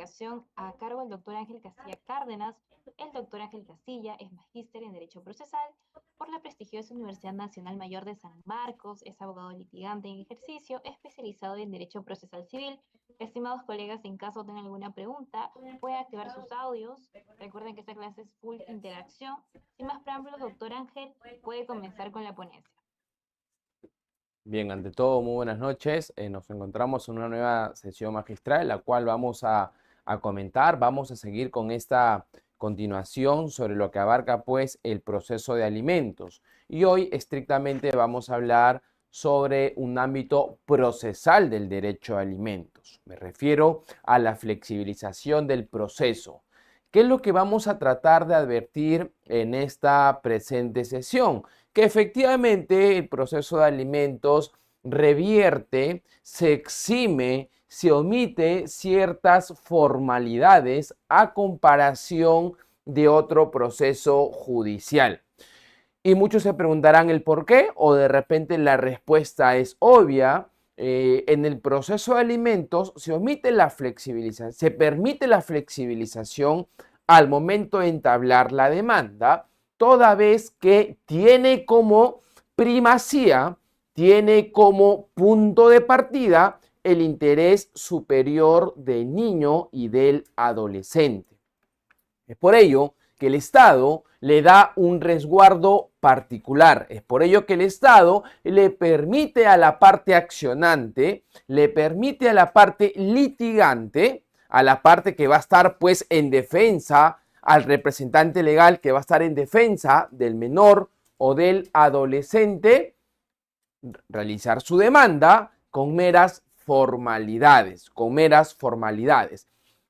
investigación a cargo del doctor Ángel Castilla Cárdenas. El doctor Ángel Castilla es magíster en Derecho Procesal por la prestigiosa Universidad Nacional Mayor de San Marcos, es abogado litigante en ejercicio, especializado en Derecho Procesal Civil. Estimados colegas, en caso tengan alguna pregunta, pueden activar sus audios. Recuerden que esta clase es full interacción. Sin más preámbulos, doctor Ángel puede comenzar con la ponencia. Bien, ante todo, muy buenas noches. Nos encontramos en una nueva sesión magistral, la cual vamos a comentar. Vamos a seguir con esta continuación sobre lo que abarca pues el proceso de alimentos. Y hoy estrictamente vamos a hablar sobre un ámbito procesal del derecho a alimentos. Me refiero a la flexibilización del proceso. ¿Qué es lo que vamos a tratar de advertir en esta presente sesión? Que efectivamente el proceso de alimentos revierte, se exime, se omite ciertas formalidades a comparación de otro proceso judicial. Y muchos se preguntarán el por qué, o de repente la respuesta es obvia. En el proceso de alimentos se omite la flexibilización, se permite la flexibilización al momento de entablar la demanda, toda vez que tiene como primacía, tiene como punto de partida el interés superior del niño y del adolescente. Es por ello que el Estado le da un resguardo particular. Es por ello que el Estado le permite a la parte accionante, le permite a la parte litigante, a la parte que va a estar pues en defensa, al representante legal que va a estar en defensa del menor o del adolescente, realizar su demanda con meras formalidades,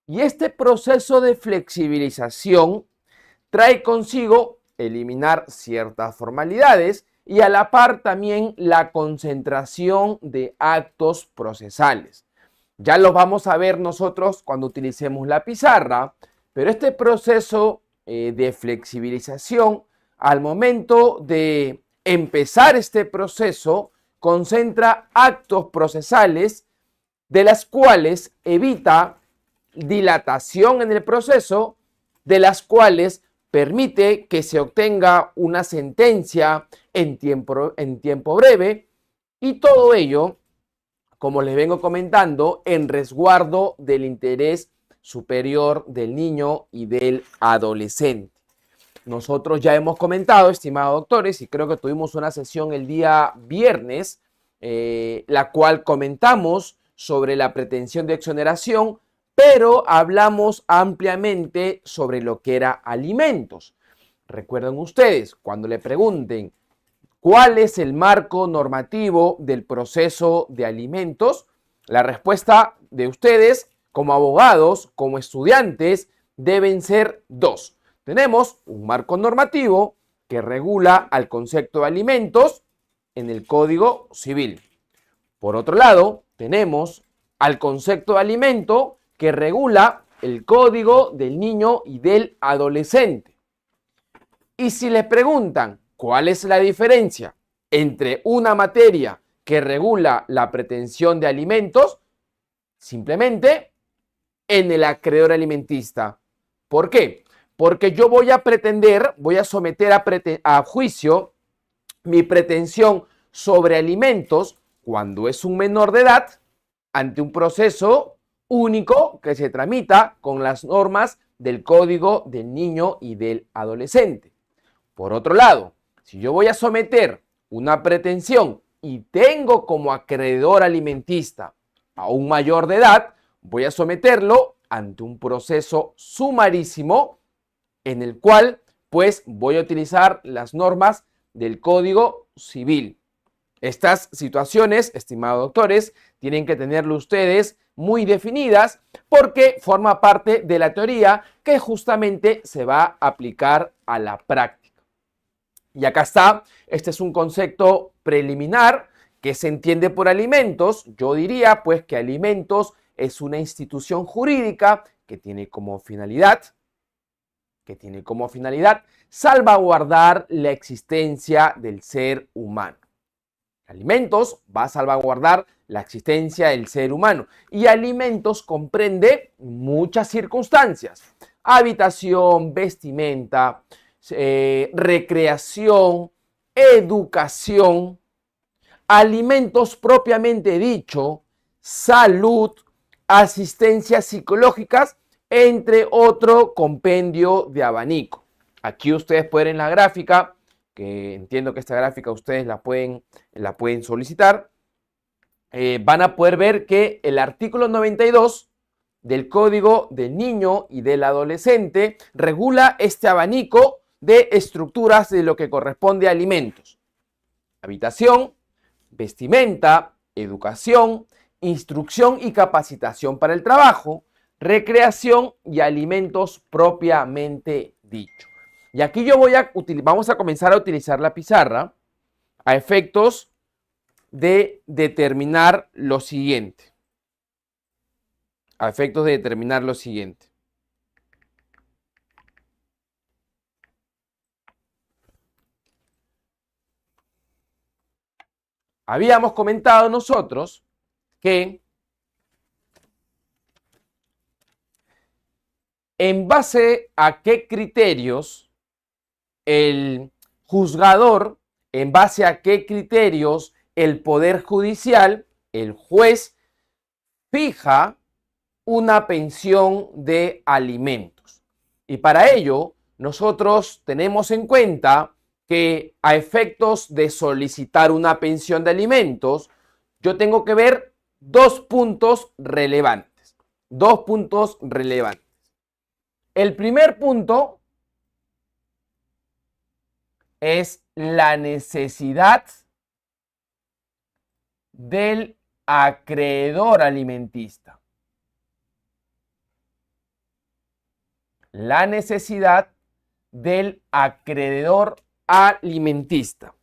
Y este proceso de flexibilización trae consigo eliminar ciertas formalidades y a la par también la concentración de actos procesales. Ya los vamos a ver nosotros cuando utilicemos la pizarra, pero este proceso de flexibilización, al momento de empezar este proceso, concentra actos procesales de las cuales evita dilatación en el proceso, de las cuales permite que se obtenga una sentencia en tiempo breve, y todo ello, como les vengo comentando, en resguardo del interés superior del niño y del adolescente. Nosotros ya hemos comentado, estimados doctores, y creo que tuvimos una sesión el día viernes, la cual comentamos sobre la pretensión de exoneración, pero hablamos ampliamente sobre lo que era alimentos. Recuerden ustedes, cuando le pregunten cuál es el marco normativo del proceso de alimentos, la respuesta de ustedes como abogados, como estudiantes, deben ser dos. Tenemos un marco normativo que regula al concepto de alimentos en el Código Civil. Por otro lado, tenemos al concepto de alimento que regula el Código del Niño y del Adolescente. Y si les preguntan cuál es la diferencia entre una materia que regula la pretensión de alimentos, simplemente en el acreedor alimentista. ¿Por qué? Porque yo voy a someter a juicio mi pretensión sobre alimentos cuando es un menor de edad ante un proceso único que se tramita con las normas del Código del Niño y del Adolescente. Por otro lado, si yo voy a someter una pretensión y tengo como acreedor alimentista a un mayor de edad, voy a someterlo ante un proceso sumarísimo en el cual pues voy a utilizar las normas del Código Civil. Estas situaciones, estimados doctores, tienen que tenerlo ustedes muy definidas porque forma parte de la teoría que justamente se va a aplicar a la práctica. Y acá está, este es un concepto preliminar que se entiende por alimentos. Yo diría pues que alimentos es una institución jurídica que tiene como finalidad salvaguardar la existencia del ser humano. Alimentos va a salvaguardar la existencia del ser humano. Y alimentos comprende muchas circunstancias. Habitación, vestimenta, recreación, educación, alimentos propiamente dicho, salud, asistencias psicológicas, entre otro compendio de abanico. Aquí ustedes pueden ver en la gráfica, que entiendo que esta gráfica ustedes la pueden solicitar, van a poder ver que el artículo 92 del Código del Niño y del Adolescente regula este abanico de estructuras de lo que corresponde a alimentos. Habitación, vestimenta, educación, instrucción y capacitación para el trabajo, recreación y alimentos propiamente dicho. Y aquí vamos a comenzar a utilizar la pizarra a efectos de determinar lo siguiente. Habíamos comentado nosotros que en base a qué criterios el juzgador, en base a qué criterios el Poder Judicial, el juez, fija una pensión de alimentos. Y para ello, nosotros tenemos en cuenta que a efectos de solicitar una pensión de alimentos, yo tengo que ver dos puntos relevantes. El primer punto es la necesidad del acreedor alimentista. La necesidad del acreedor alimentista.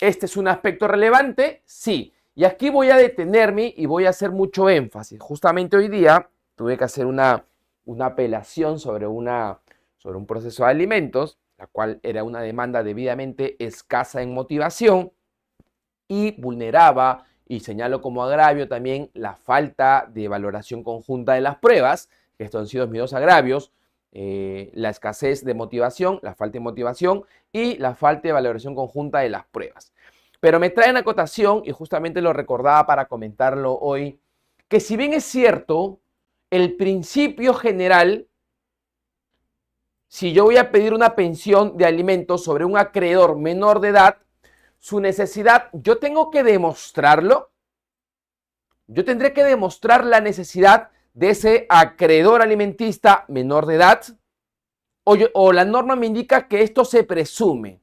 ¿Este es un aspecto relevante? Sí. Y aquí voy a detenerme y voy a hacer mucho énfasis. Justamente hoy día tuve que hacer una apelación sobre un proceso de alimentos, la cual era una demanda debidamente escasa en motivación y vulneraba, y señalo como agravio también, la falta de valoración conjunta de las pruebas, que estos han sido mis dos agravios, la escasez de motivación, la falta de motivación y la falta de valoración conjunta de las pruebas. Pero me traen acotación, y justamente lo recordaba para comentarlo hoy, que si bien es cierto, el principio general, si yo voy a pedir una pensión de alimentos sobre un acreedor menor de edad, su necesidad, yo tengo que demostrarlo. Yo tendré que demostrar la necesidad de ese acreedor alimentista menor de edad, o la norma me indica que esto se presume.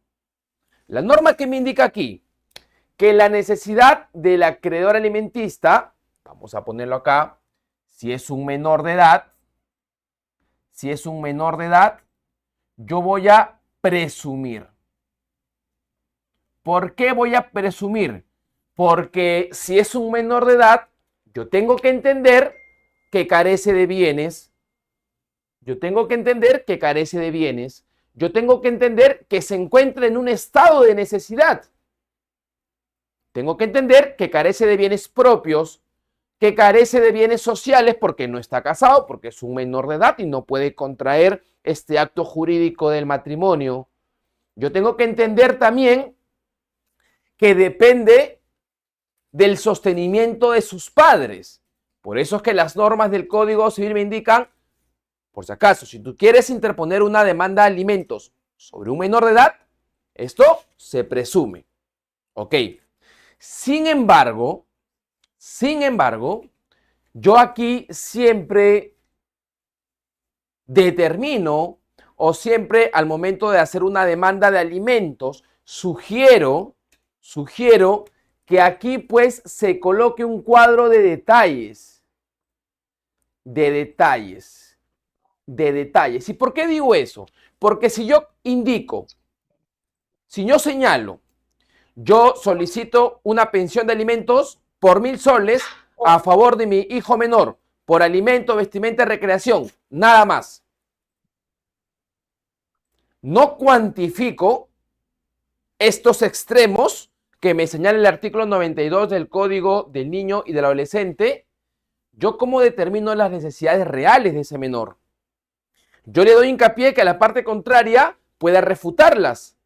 La norma que me indica aquí, que la necesidad del acreedor alimentista, vamos a ponerlo acá, si es un menor de edad, yo voy a presumir. ¿Por qué voy a presumir? Porque si es un menor de edad, yo tengo que entender que carece de bienes. Yo tengo que entender que se encuentra en un estado de necesidad. Tengo que entender que carece de bienes propios, que carece de bienes sociales porque no está casado, porque es un menor de edad y no puede contraer este acto jurídico del matrimonio. Yo tengo que entender también que depende del sostenimiento de sus padres. Por eso es que las normas del Código Civil me indican, por si acaso, si tú quieres interponer una demanda de alimentos sobre un menor de edad, esto se presume. Ok. Sin embargo, yo aquí siempre determino, o siempre al momento de hacer una demanda de alimentos, sugiero que aquí pues se coloque un cuadro de detalles. ¿Y por qué digo eso? Porque si yo indico, si yo señalo, yo solicito una pensión de alimentos por 1.000 soles a favor de mi hijo menor, por alimento, vestimenta y recreación, nada más. No cuantifico estos extremos que me señala el artículo 92 del Código del Niño y del Adolescente, ¿yo cómo determino las necesidades reales de ese menor? Yo le doy hincapié que la parte contraria pueda refutarlas.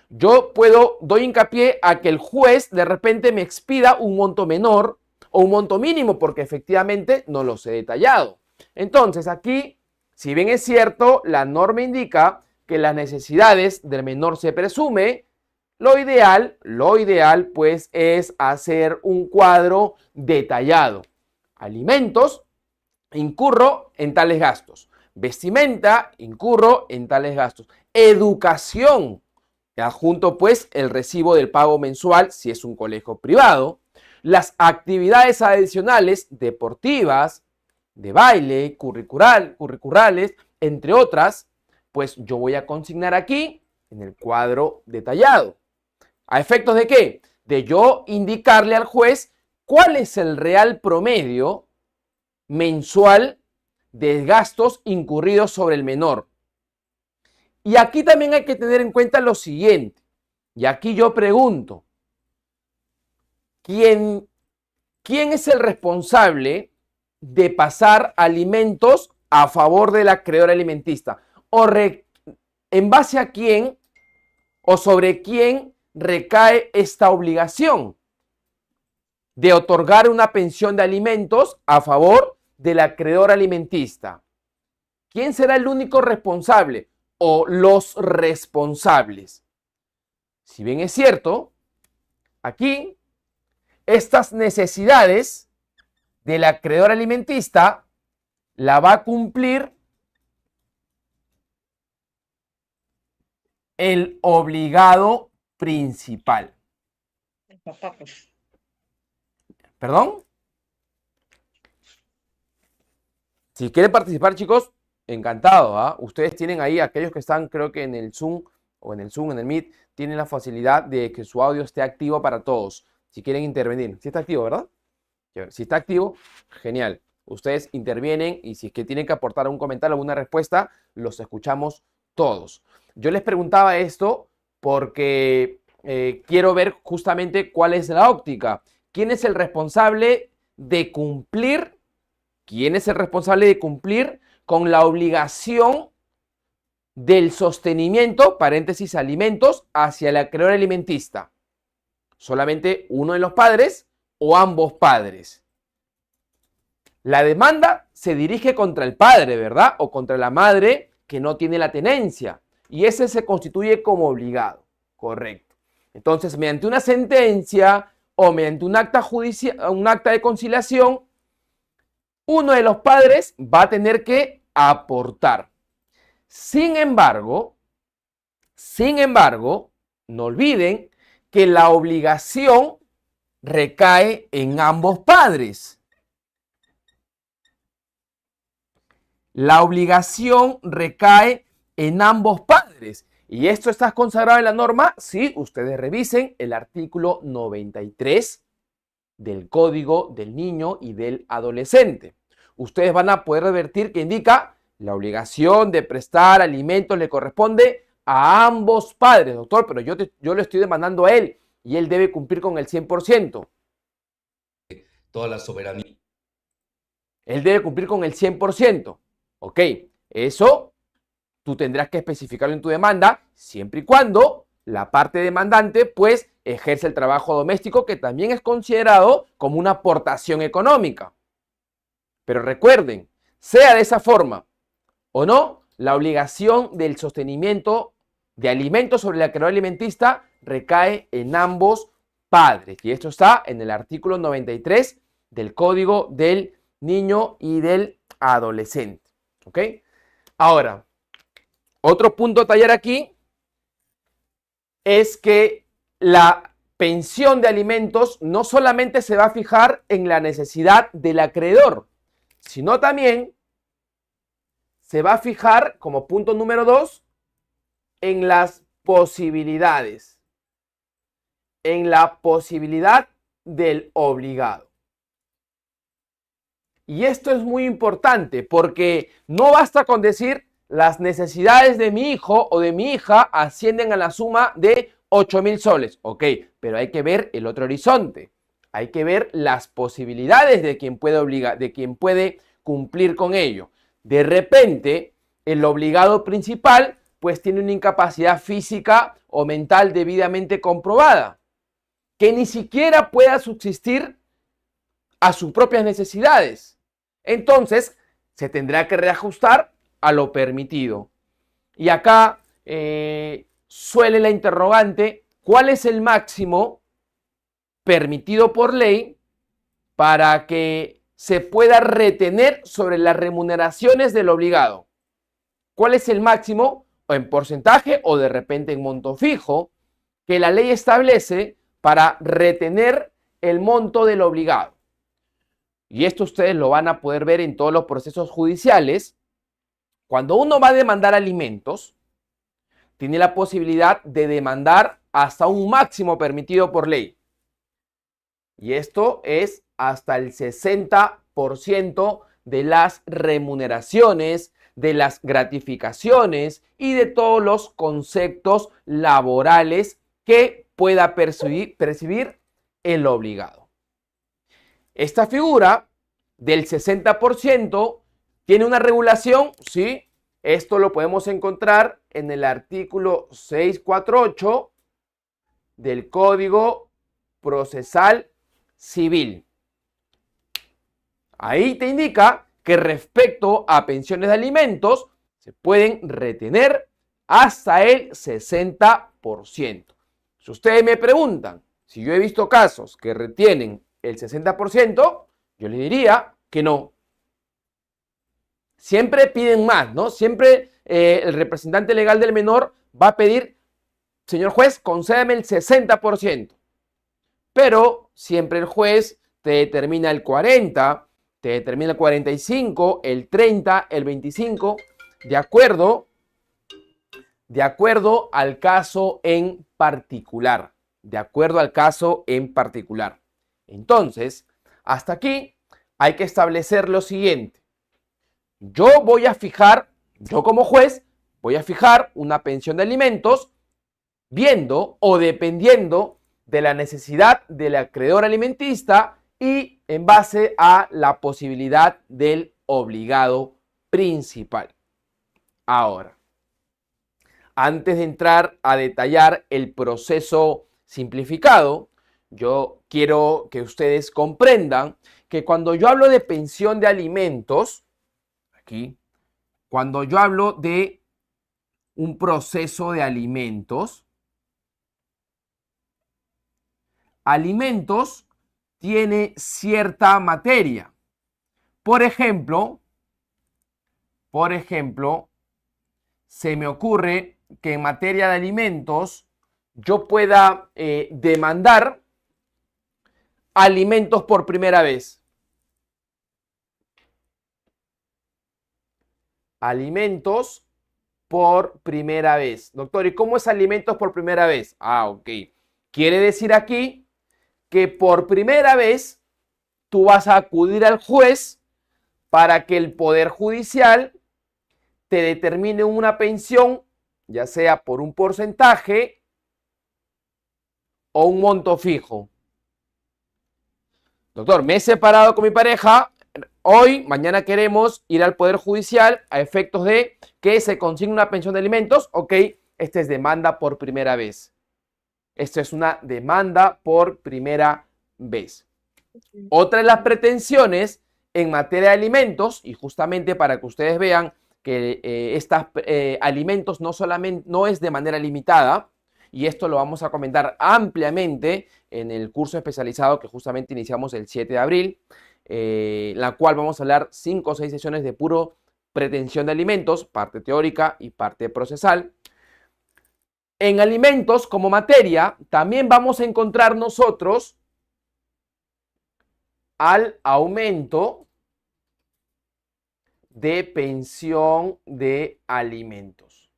Yo doy hincapié a que el juez de repente me expida un monto menor o un monto mínimo, porque efectivamente no los he detallado. Entonces aquí, si bien es cierto, la norma indica que las necesidades del menor se presume, lo ideal pues es hacer un cuadro detallado. Alimentos, incurro en tales gastos. Vestimenta, incurro en tales gastos. Educación, adjunto pues el recibo del pago mensual si es un colegio privado. Las actividades adicionales deportivas, de baile, curriculares, entre otras, pues yo voy a consignar aquí en el cuadro detallado. ¿A efectos de qué? De yo indicarle al juez cuál es el real promedio mensual de gastos incurridos sobre el menor. Y aquí también hay que tener en cuenta lo siguiente. Y aquí yo pregunto, ¿quién es el responsable de pasar alimentos a favor de la acreedora alimentista? ¿En base a quién o sobre quién recae esta obligación de otorgar una pensión de alimentos a favor de la acreedora alimentista? ¿Quién será el único responsable o los responsables? Si bien es cierto, aquí estas necesidades de la acreedora alimentista la va a cumplir el obligado principal. El papá, pues. ¿Perdón? Si quieren participar, chicos, encantado, ¿ah? Ustedes tienen ahí, aquellos que están, creo que en el Zoom, en el Meet, tienen la facilidad de que su audio esté activo para todos. Si quieren intervenir. Sí está activo, ¿verdad? Si está activo, genial. Ustedes intervienen y si es que tienen que aportar algún comentario, alguna respuesta, los escuchamos todos. Yo les preguntaba esto porque quiero ver justamente cuál es la óptica. ¿Quién es el responsable de cumplir? ¿Quién es el responsable de cumplir con la obligación del sostenimiento, paréntesis, alimentos, hacia la acreedora alimentista? ¿Solamente uno de los padres o ambos padres? La demanda se dirige contra el padre, ¿verdad? O contra la madre que no tiene la tenencia. Y ese se constituye como obligado. Correcto. Entonces, mediante una sentencia o mediante un acta de conciliación, uno de los padres va a tener que aportar. Sin embargo, no olviden que la obligación recae en ambos padres. La obligación recae en ambos padres. Y esto está consagrado en la norma si ustedes revisen el artículo 93 del Código del Niño y del Adolescente. Ustedes van a poder advertir que indica la obligación de prestar alimentos le corresponde a ambos padres, doctor, pero yo le estoy demandando a él y él debe cumplir con el 100%. Toda la soberanía. Él debe cumplir con el 100%. Ok, eso tú tendrás que especificarlo en tu demanda siempre y cuando la parte demandante pues ejerce el trabajo doméstico, que también es considerado como una aportación económica. Pero recuerden, sea de esa forma o no, la obligación del sostenimiento de alimentos sobre la acreedora alimentista recae en ambos padres. Y esto está en el artículo 93 del Código del Niño y del Adolescente. ¿Ok? Ahora, otro punto a tallar aquí es que la pensión de alimentos no solamente se va a fijar en la necesidad del acreedor, sino también se va a fijar como punto número 2 en las posibilidades, en la posibilidad del obligado. Y esto es muy importante porque no basta con decir las necesidades de mi hijo o de mi hija ascienden a la suma de 8.000 soles. Ok, pero hay que ver el otro horizonte. Hay que ver las posibilidades de quien puede obligar, de quien puede cumplir con ello. De repente, el obligado principal pues tiene una incapacidad física o mental debidamente comprobada, que ni siquiera pueda subsistir a sus propias necesidades. Entonces, se tendrá que reajustar a lo permitido. Y acá suele la interrogante, ¿cuál es el máximo permitido por ley para que se pueda retener sobre las remuneraciones del obligado? ¿Cuál es el máximo, o en porcentaje o de repente en monto fijo, que la ley establece para retener el monto del obligado? Y esto ustedes lo van a poder ver en todos los procesos judiciales. Cuando uno va a demandar alimentos, tiene la posibilidad de demandar hasta un máximo permitido por ley. Y esto es hasta el 60% de las remuneraciones, de las gratificaciones y de todos los conceptos laborales que pueda percibir el obligado. Esta figura del 60% tiene una regulación, sí, esto lo podemos encontrar en el artículo 648 del Código Procesal Civil. Ahí te indica que respecto a pensiones de alimentos se pueden retener hasta el 60%. Si ustedes me preguntan si yo he visto casos que retienen el 60%, yo les diría que no. Siempre piden más, ¿no? Siempre el representante legal del menor va a pedir, señor juez, concédeme el 60%. Pero siempre el juez te determina el 40%, te determina el 45%, el 30%, el 25%, de acuerdo al caso en particular. De acuerdo al caso en particular. Entonces, hasta aquí hay que establecer lo siguiente. Yo como juez, voy a fijar una pensión de alimentos viendo o dependiendo de la necesidad del acreedor alimentista y en base a la posibilidad del obligado principal. Ahora, antes de entrar a detallar el proceso simplificado, yo quiero que ustedes comprendan que cuando yo hablo de pensión de alimentos, aquí, cuando yo hablo de un proceso de alimentos tiene cierta materia. Por ejemplo, se me ocurre que en materia de alimentos yo pueda demandar alimentos por primera vez. Alimentos por primera vez. Doctor, ¿y cómo es alimentos por primera vez? Ah, ok. Quiere decir aquí que por primera vez tú vas a acudir al juez para que el Poder Judicial te determine una pensión, ya sea por un porcentaje o un monto fijo. Doctor, me he separado con mi pareja, hoy, mañana queremos ir al Poder Judicial a efectos de que se consigne una pensión de alimentos. Ok, esta es demanda por primera vez. Esto es una demanda por primera vez. Otra de las pretensiones en materia de alimentos, y justamente para que ustedes vean que estos alimentos no es de manera limitada, y esto lo vamos a comentar ampliamente en el curso especializado que justamente iniciamos el 7 de abril, la cual vamos a hablar 5 o 6 sesiones de puro pretensión de alimentos, parte teórica y parte procesal. En alimentos como materia también vamos a encontrar nosotros al aumento de pensión de alimentos.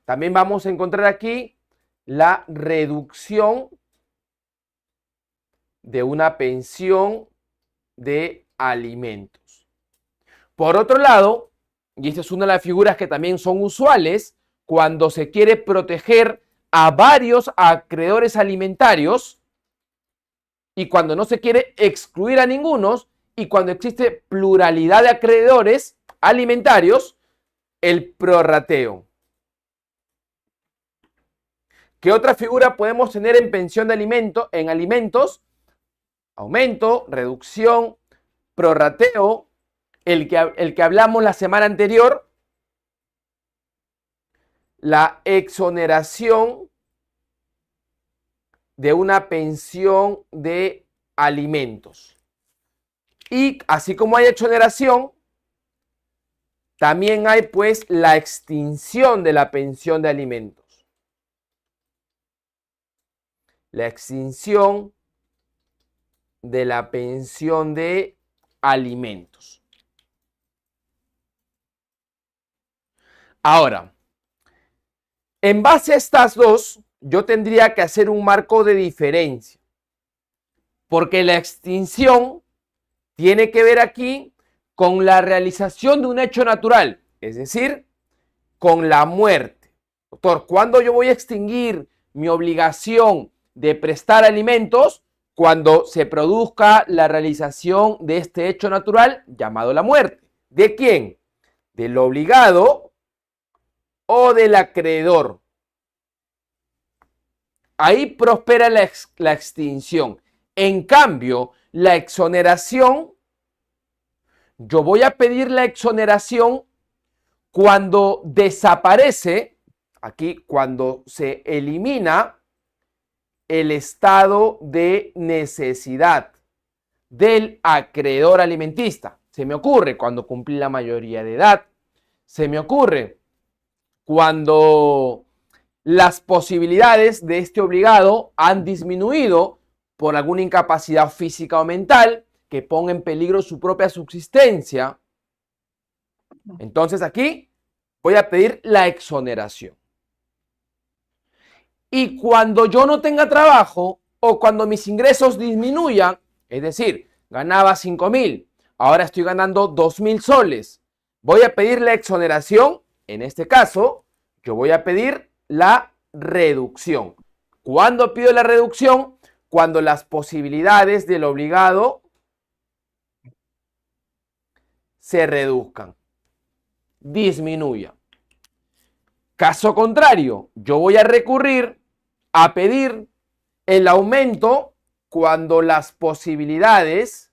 También vamos a encontrar aquí la reducción de una pensión de alimentos. Por otro lado, y esta es una de las figuras que también son usuales, cuando se quiere proteger a varios acreedores alimentarios y cuando no se quiere excluir a ninguno y cuando existe pluralidad de acreedores alimentarios, el prorrateo. ¿Qué otra figura podemos tener en pensión de alimentos? Aumento, reducción, prorrateo, el que hablamos la semana anterior, la exoneración de una pensión de alimentos. Y así como hay exoneración, también hay pues la extinción de la pensión de alimentos. La extinción de la pensión de alimentos. Ahora, en base a estas dos, yo tendría que hacer un marco de diferencia, porque la extinción tiene que ver aquí con la realización de un hecho natural, es decir, con la muerte. Doctor, ¿cuándo yo voy a extinguir mi obligación de prestar alimentos? Cuando se produzca la realización de este hecho natural llamado la muerte. ¿De quién? ¿Del obligado o del acreedor? Ahí prospera la extinción. En cambio, la exoneración, yo voy a pedir la exoneración cuando desaparece, aquí cuando se elimina el estado de necesidad del acreedor alimentista. Se me ocurre cuando cumplí la mayoría de edad. Se me ocurre cuando las posibilidades de este obligado han disminuido por alguna incapacidad física o mental que ponga en peligro su propia subsistencia. Entonces aquí voy a pedir la exoneración. Y cuando yo no tenga trabajo o cuando mis ingresos disminuyan, es decir, ganaba 5.000, ahora estoy ganando 2.000 soles, voy a pedir la exoneración. En este caso, yo voy a pedir la reducción. ¿Cuándo pido la reducción? Cuando las posibilidades del obligado se reduzcan, disminuyan. Caso contrario, yo voy a recurrir a pedir el aumento cuando las posibilidades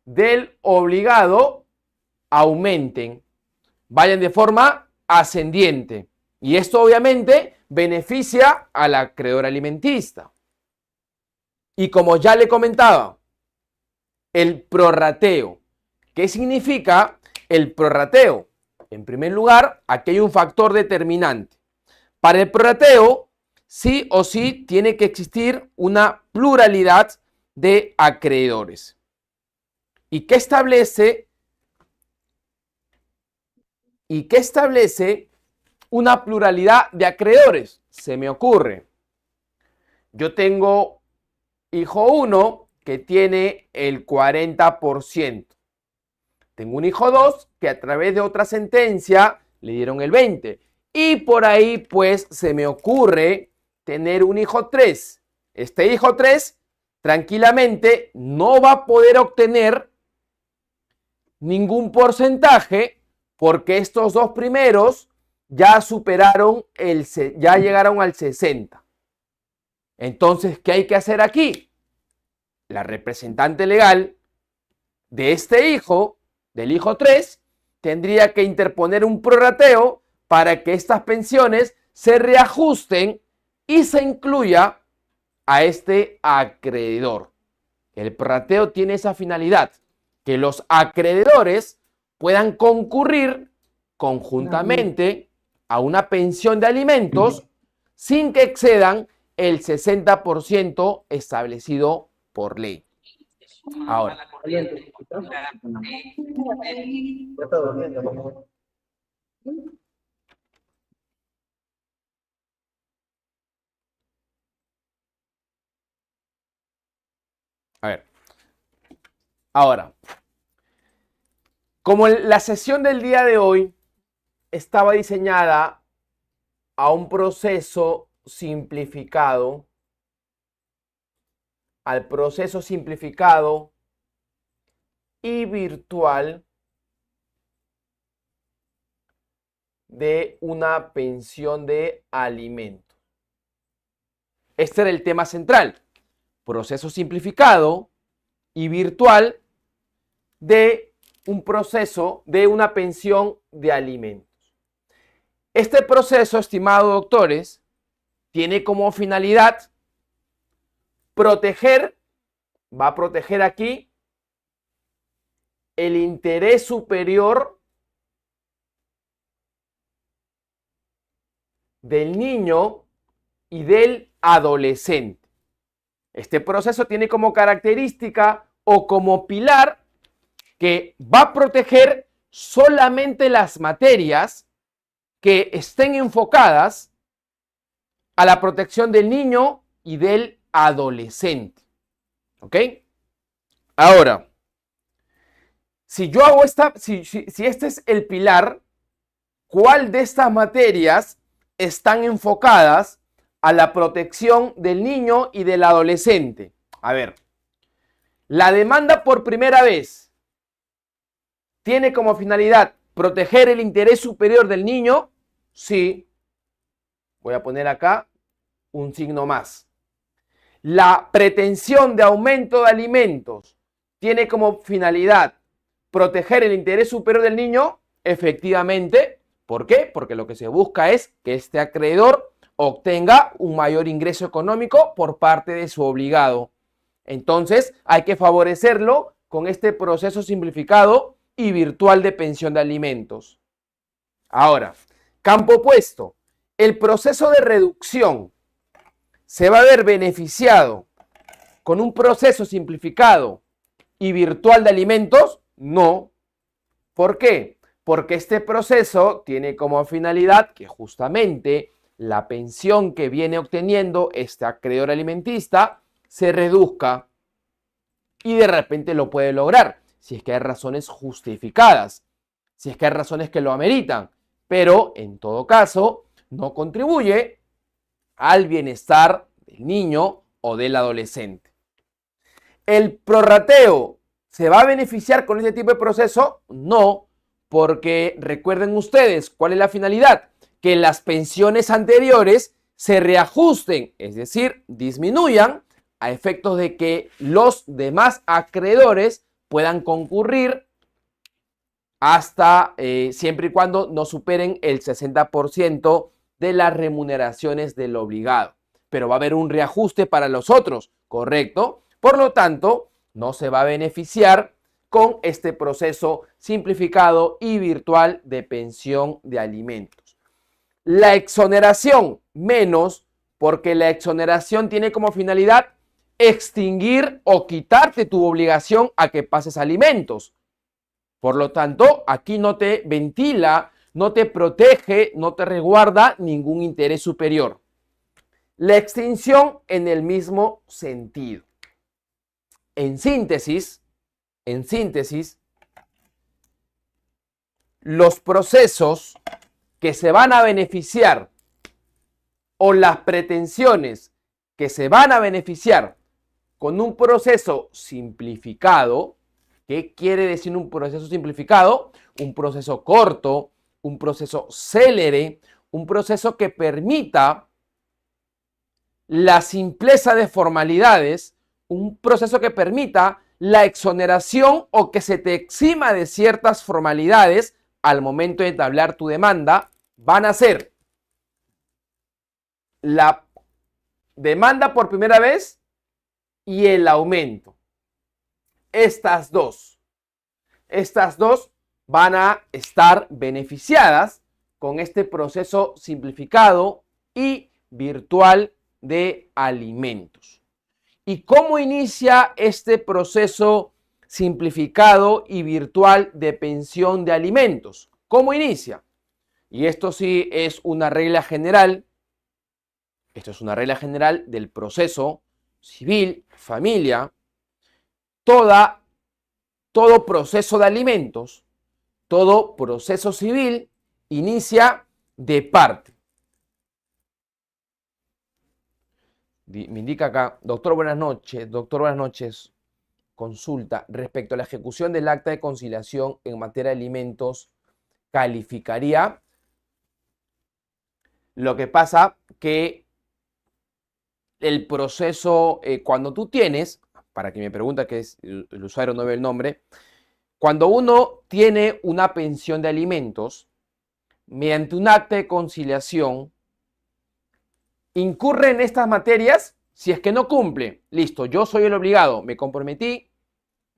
del obligado aumenten, vayan de forma ascendiente. Y esto obviamente beneficia al acreedor alimentista. Y como ya le comentaba, el prorrateo. ¿Qué significa el prorrateo? En primer lugar, aquí hay un factor determinante. Para el prorrateo, sí o sí tiene que existir una pluralidad de acreedores. ¿Y qué establece? Una pluralidad de acreedores? Se me ocurre. Yo tengo hijo 1 que tiene el 40%. Tengo un hijo 2 que a través de otra sentencia le dieron el 20%. Y por ahí pues se me ocurre tener un hijo 3. Este hijo 3 tranquilamente no va a poder obtener ningún porcentaje porque estos dos primeros ya superaron ya llegaron al 60%. Entonces, ¿qué hay que hacer aquí? La representante legal de este hijo, del hijo 3, tendría que interponer un prorrateo para que estas pensiones se reajusten y se incluya a este acreedor. El prorrateo tiene esa finalidad, que los acreedores puedan concurrir conjuntamente a una pensión de alimentos sin que excedan el 60% establecido por ley. Ahora, como la sesión del día de hoy estaba diseñada a un proceso simplificado, al proceso simplificado y virtual de una pensión de alimentos. Este era el tema central, proceso simplificado y virtual de un proceso de una pensión de alimentos. Este proceso, estimados doctores, tiene como finalidad proteger, va a proteger aquí el interés superior del niño y del adolescente. Este proceso tiene como característica o como pilar que va a proteger solamente las materias que estén enfocadas a la protección del niño y del adolescente. ¿Ok? Ahora, si yo hago si este es el pilar, ¿cuál de estas materias están enfocadas a la protección del niño y del adolescente? A ver, la demanda por primera vez tiene como finalidad proteger el interés superior del niño. Sí. Voy a poner acá un signo más. La pretensión de aumento de alimentos tiene como finalidad proteger el interés superior del niño. Efectivamente. ¿Por qué? Porque lo que se busca es que este acreedor obtenga un mayor ingreso económico por parte de su obligado. Entonces, hay que favorecerlo con este proceso simplificado y virtual de pensión de alimentos. Ahora, campo opuesto. El proceso de reducción se va a ver beneficiado con un proceso simplificado y virtual de alimentos. No. ¿Por qué? Porque este proceso tiene como finalidad que justamente la pensión que viene obteniendo este acreedor alimentista se reduzca, y de repente lo puede lograr si es que hay razones justificadas, si es que hay razones que lo ameritan, pero en todo caso no contribuye al bienestar del niño o del adolescente. ¿El prorrateo se va a beneficiar con este tipo de proceso? No, porque recuerden ustedes cuál es la finalidad, que las pensiones anteriores se reajusten, es decir, disminuyan a efectos de que los demás acreedores puedan concurrir hasta siempre y cuando no superen el 60% de las remuneraciones del obligado. Pero va a haber un reajuste para los otros, ¿correcto? Por lo tanto, no se va a beneficiar con este proceso simplificado y virtual de pensión de alimentos. La exoneración, menos, porque la exoneración tiene como finalidad extinguir o quitarte tu obligación a que pases alimentos. Por lo tanto, aquí no te ventila, no te protege, no te resguarda ningún interés superior. La extinción en el mismo sentido. En síntesis, los procesos que se van a beneficiar o las pretensiones que se van a beneficiar con un proceso simplificado. ¿Qué quiere decir un proceso simplificado? Un proceso corto, un proceso célere, un proceso que permita la simpleza de formalidades, un proceso que permita la exoneración o que se te exima de ciertas formalidades al momento de entablar tu demanda. Van a ser la demanda por primera vez y el aumento. Estas dos van a estar beneficiadas con este proceso simplificado y virtual de alimentos. ¿Y cómo inicia este proceso simplificado y virtual de pensión de alimentos? ¿Cómo inicia? Y esto sí es una regla general. Esto es una regla general del proceso civil, familia. Todo proceso de alimentos, todo proceso civil inicia de parte. Me indica acá, doctor, buenas noches. Doctor, buenas noches. Consulta, respecto a la ejecución del acta de conciliación en materia de alimentos, ¿calificaría? Lo que pasa que el proceso, cuando tú tienes, para quien me pregunta que es el usuario no ve el nombre, cuando uno tiene una pensión de alimentos, mediante un acta de conciliación, incurre en estas materias si es que no cumple. Listo, yo soy el obligado, me comprometí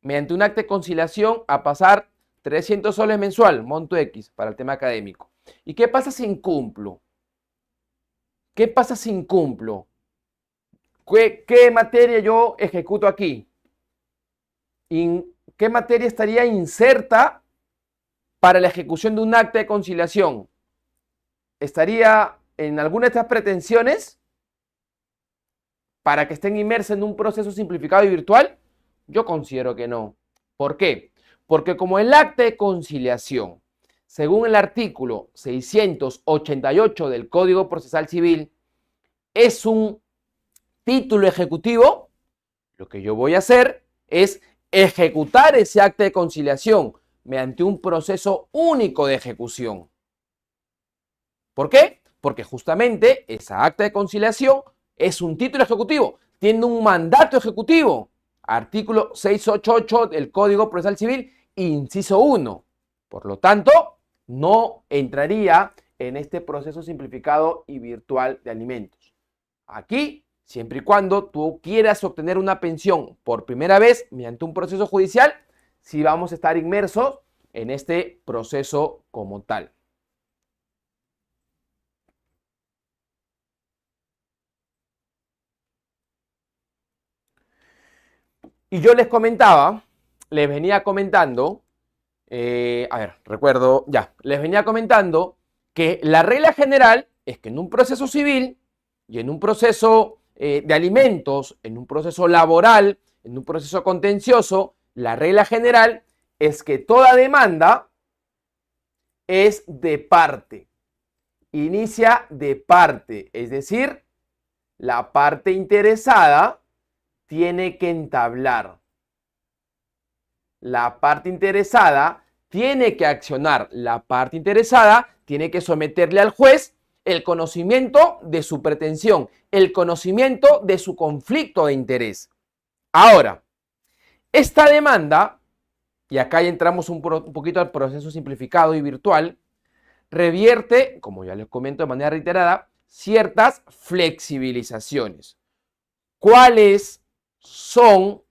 mediante un acta de conciliación a pasar 300 soles mensual, monto X, para el tema académico. ¿Y qué pasa si incumplo? ¿Qué pasa si incumplo? ¿Qué materia yo ejecuto aquí? ¿Qué materia estaría inserta para la ejecución de un acta de conciliación? ¿Estaría en alguna de estas pretensiones para que estén inmersas en un proceso simplificado y virtual? Yo considero que no. ¿Por qué? Porque como el acta de conciliación, según el artículo 688 del Código Procesal Civil, es un título ejecutivo, lo que yo voy a hacer es ejecutar ese acta de conciliación mediante un proceso único de ejecución. ¿Por qué? Porque justamente esa acta de conciliación es un título ejecutivo, tiene un mandato ejecutivo. Artículo 688 del Código Procesal Civil, inciso 1. Por lo tanto, no entraría en este proceso simplificado y virtual de alimentos. Aquí, siempre y cuando tú quieras obtener una pensión por primera vez mediante un proceso judicial, sí vamos a estar inmersos en este proceso como tal. Y yo les venía comentando, les venía comentando que la regla general es que en un proceso civil y en un proceso de alimentos, en un proceso laboral, en un proceso contencioso, la regla general es que toda demanda es de parte, inicia de parte, es decir, la parte interesada tiene que entablar. La parte interesada tiene que accionar. La parte interesada tiene que someterle al juez el conocimiento de su pretensión, el conocimiento de su conflicto de interés. Ahora, esta demanda, y acá ya entramos un poquito al proceso simplificado y virtual, revierte, como ya les comento de manera reiterada, ciertas flexibilizaciones. ¿Cuáles son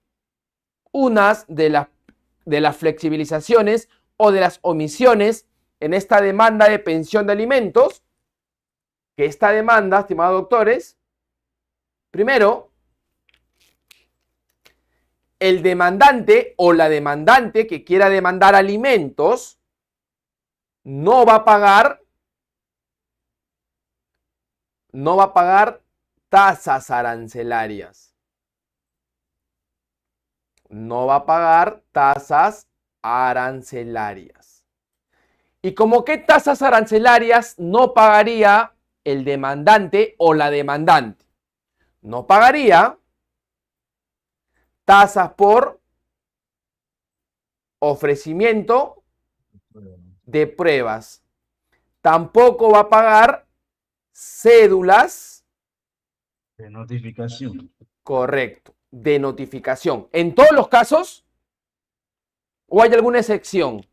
unas de las flexibilizaciones o de las omisiones en esta demanda de pensión de alimentos? Que esta demanda, estimados doctores, primero, el demandante o la demandante que quiera demandar alimentos no va a pagar tasas arancelarias. No va a pagar tasas arancelarias. ¿Y como qué tasas arancelarias no pagaría el demandante o la demandante? No pagaría tasas por ofrecimiento de pruebas. Tampoco va a pagar cédulas De notificación. Correcto, de notificación. ¿En todos los casos o hay alguna excepción?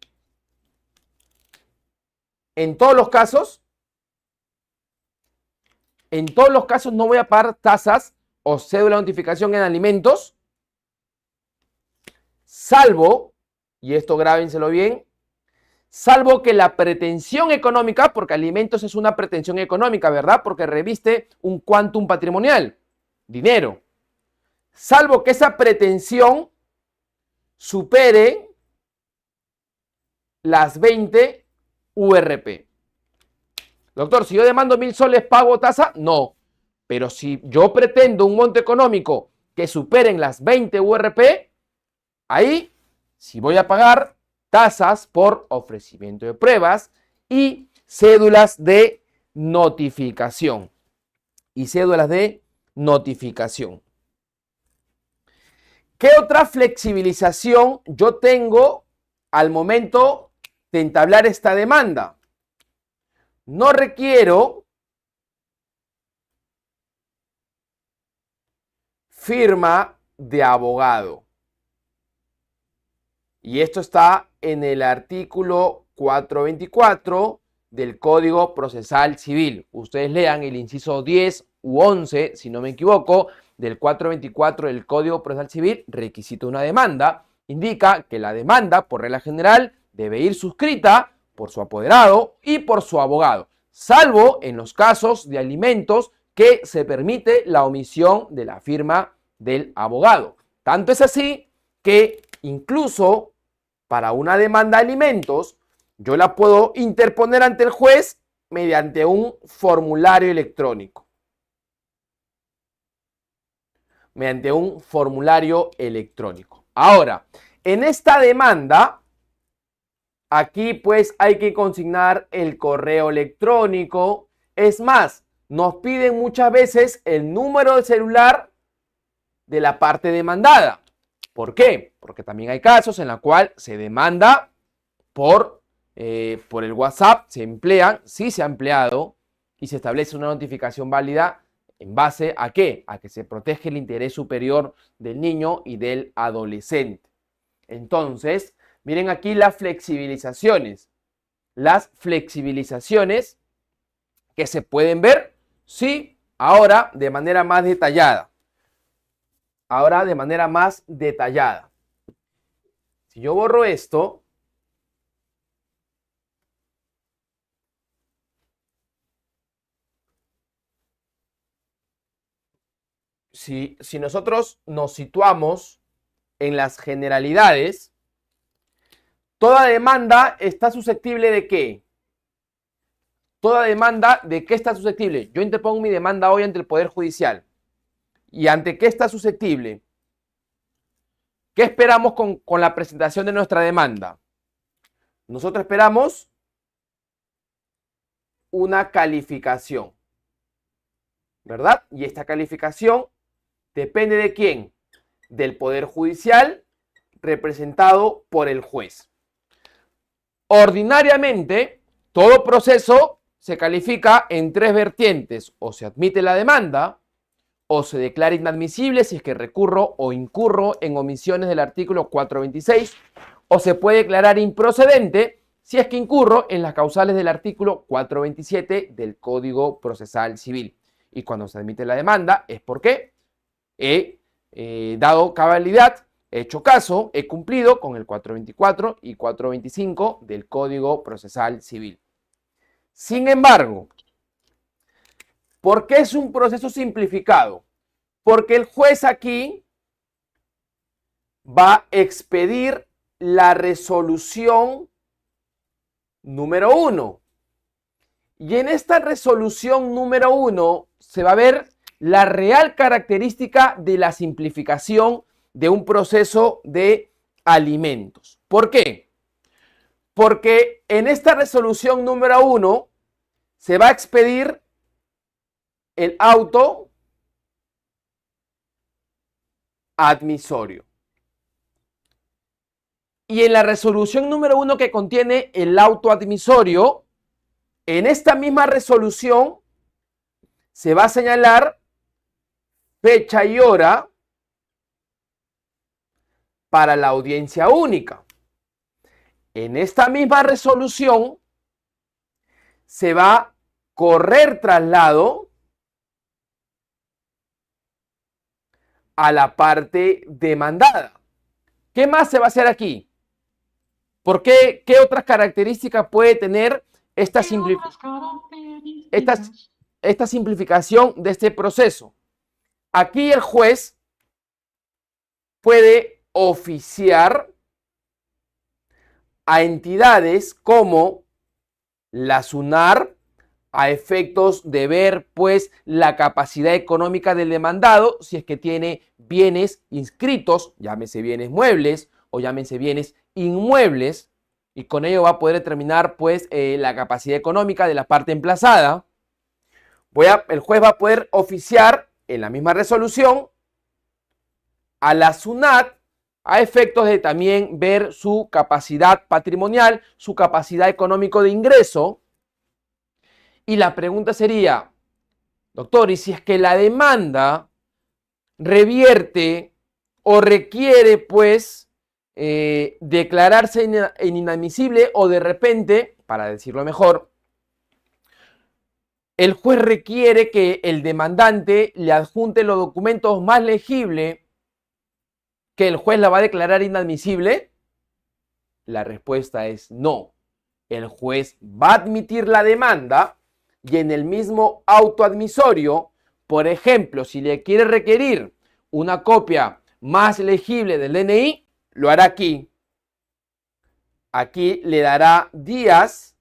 En todos los casos no voy a pagar tasas o cédula de notificación en alimentos, salvo, y esto grábenselo bien, salvo que la pretensión económica, porque alimentos es una pretensión económica, ¿verdad? Porque reviste un quantum patrimonial, dinero. Salvo que esa pretensión supere las 20 URP. Doctor, si yo demando 1.000 soles, ¿pago tasa? No. Pero si yo pretendo un monto económico que superen las 20 URP, ahí sí voy a pagar tasas por ofrecimiento de pruebas y cédulas de notificación. notificación. ¿Qué otra flexibilización yo tengo al momento de entablar esta demanda? No requiero firma de abogado. Y esto está en el artículo 424 del Código Procesal Civil. Ustedes lean el inciso 10 u 11, si no me equivoco, del 424 del Código Procesal Civil, requisito de una demanda, indica que la demanda, por regla general, debe ir suscrita por su apoderado y por su abogado, salvo en los casos de alimentos que se permite la omisión de la firma del abogado. Tanto es así que incluso para una demanda de alimentos, yo la puedo interponer ante el juez mediante un formulario electrónico. Mediante un formulario electrónico. Ahora, en esta demanda, aquí pues hay que consignar el correo electrónico. Es más, nos piden muchas veces el número de celular de la parte demandada. ¿Por qué? Porque también hay casos en los cuales se demanda por el WhatsApp, sí se ha empleado y se establece una notificación válida. ¿En base a qué? A que se protege el interés superior del niño y del adolescente. Entonces, miren aquí las flexibilizaciones. Las flexibilizaciones que se pueden ver, sí, ahora de manera más detallada. Si yo borro esto, si nosotros nos situamos en las generalidades, toda demanda está susceptible ¿de qué? Toda demanda, ¿de qué está susceptible? Yo interpongo mi demanda hoy ante el Poder Judicial. ¿Y ante qué está susceptible? ¿Qué esperamos con la presentación de nuestra demanda? Nosotros esperamos una calificación, ¿verdad? Y esta calificación depende ¿de quién? Del Poder Judicial representado por el juez. Ordinariamente, todo proceso se califica en tres vertientes: o se admite la demanda, o se declara inadmisible si es que recurro o incurro en omisiones del artículo 426, o se puede declarar improcedente si es que incurro en las causales del artículo 427 del Código Procesal Civil. Y cuando se admite la demanda es porque he dado cabalidad, he hecho caso, he cumplido con el 424 y 425 del Código Procesal Civil. Sin embargo, ¿por qué es un proceso simplificado? Porque el juez aquí va a expedir la resolución número 1. Y en esta resolución número 1 se va a ver la real característica de la simplificación de un proceso de alimentos. ¿Por qué? Porque en esta resolución número 1 se va a expedir el auto admisorio. Y en la resolución número 1 que contiene el auto admisorio, en esta misma resolución se va a señalar fecha y hora para la audiencia única. En esta misma resolución se va a correr traslado a la parte demandada. ¿Qué más se va a hacer aquí? ¿Por qué? ¿Qué otras características puede tener esta simplificación de este proceso? Aquí el juez puede oficiar a entidades como la SUNAR a efectos de ver pues la capacidad económica del demandado, si es que tiene bienes inscritos, llámese bienes muebles o llámese bienes inmuebles, y con ello va a poder determinar pues la capacidad económica de la parte emplazada. El juez va a poder oficiar en la misma resolución a la SUNAT a efectos de también ver su capacidad patrimonial, su capacidad económico de ingreso. Y la pregunta sería, doctor, ¿y si es que la demanda revierte o requiere, pues, declararse inadmisible o de repente, para decirlo mejor, el juez requiere que el demandante le adjunte los documentos más legibles que el juez la va a declarar inadmisible? La respuesta es no. El juez va a admitir la demanda y en el mismo auto admisorio, por ejemplo, si le quiere requerir una copia más legible del DNI, lo hará aquí. Aquí le dará días,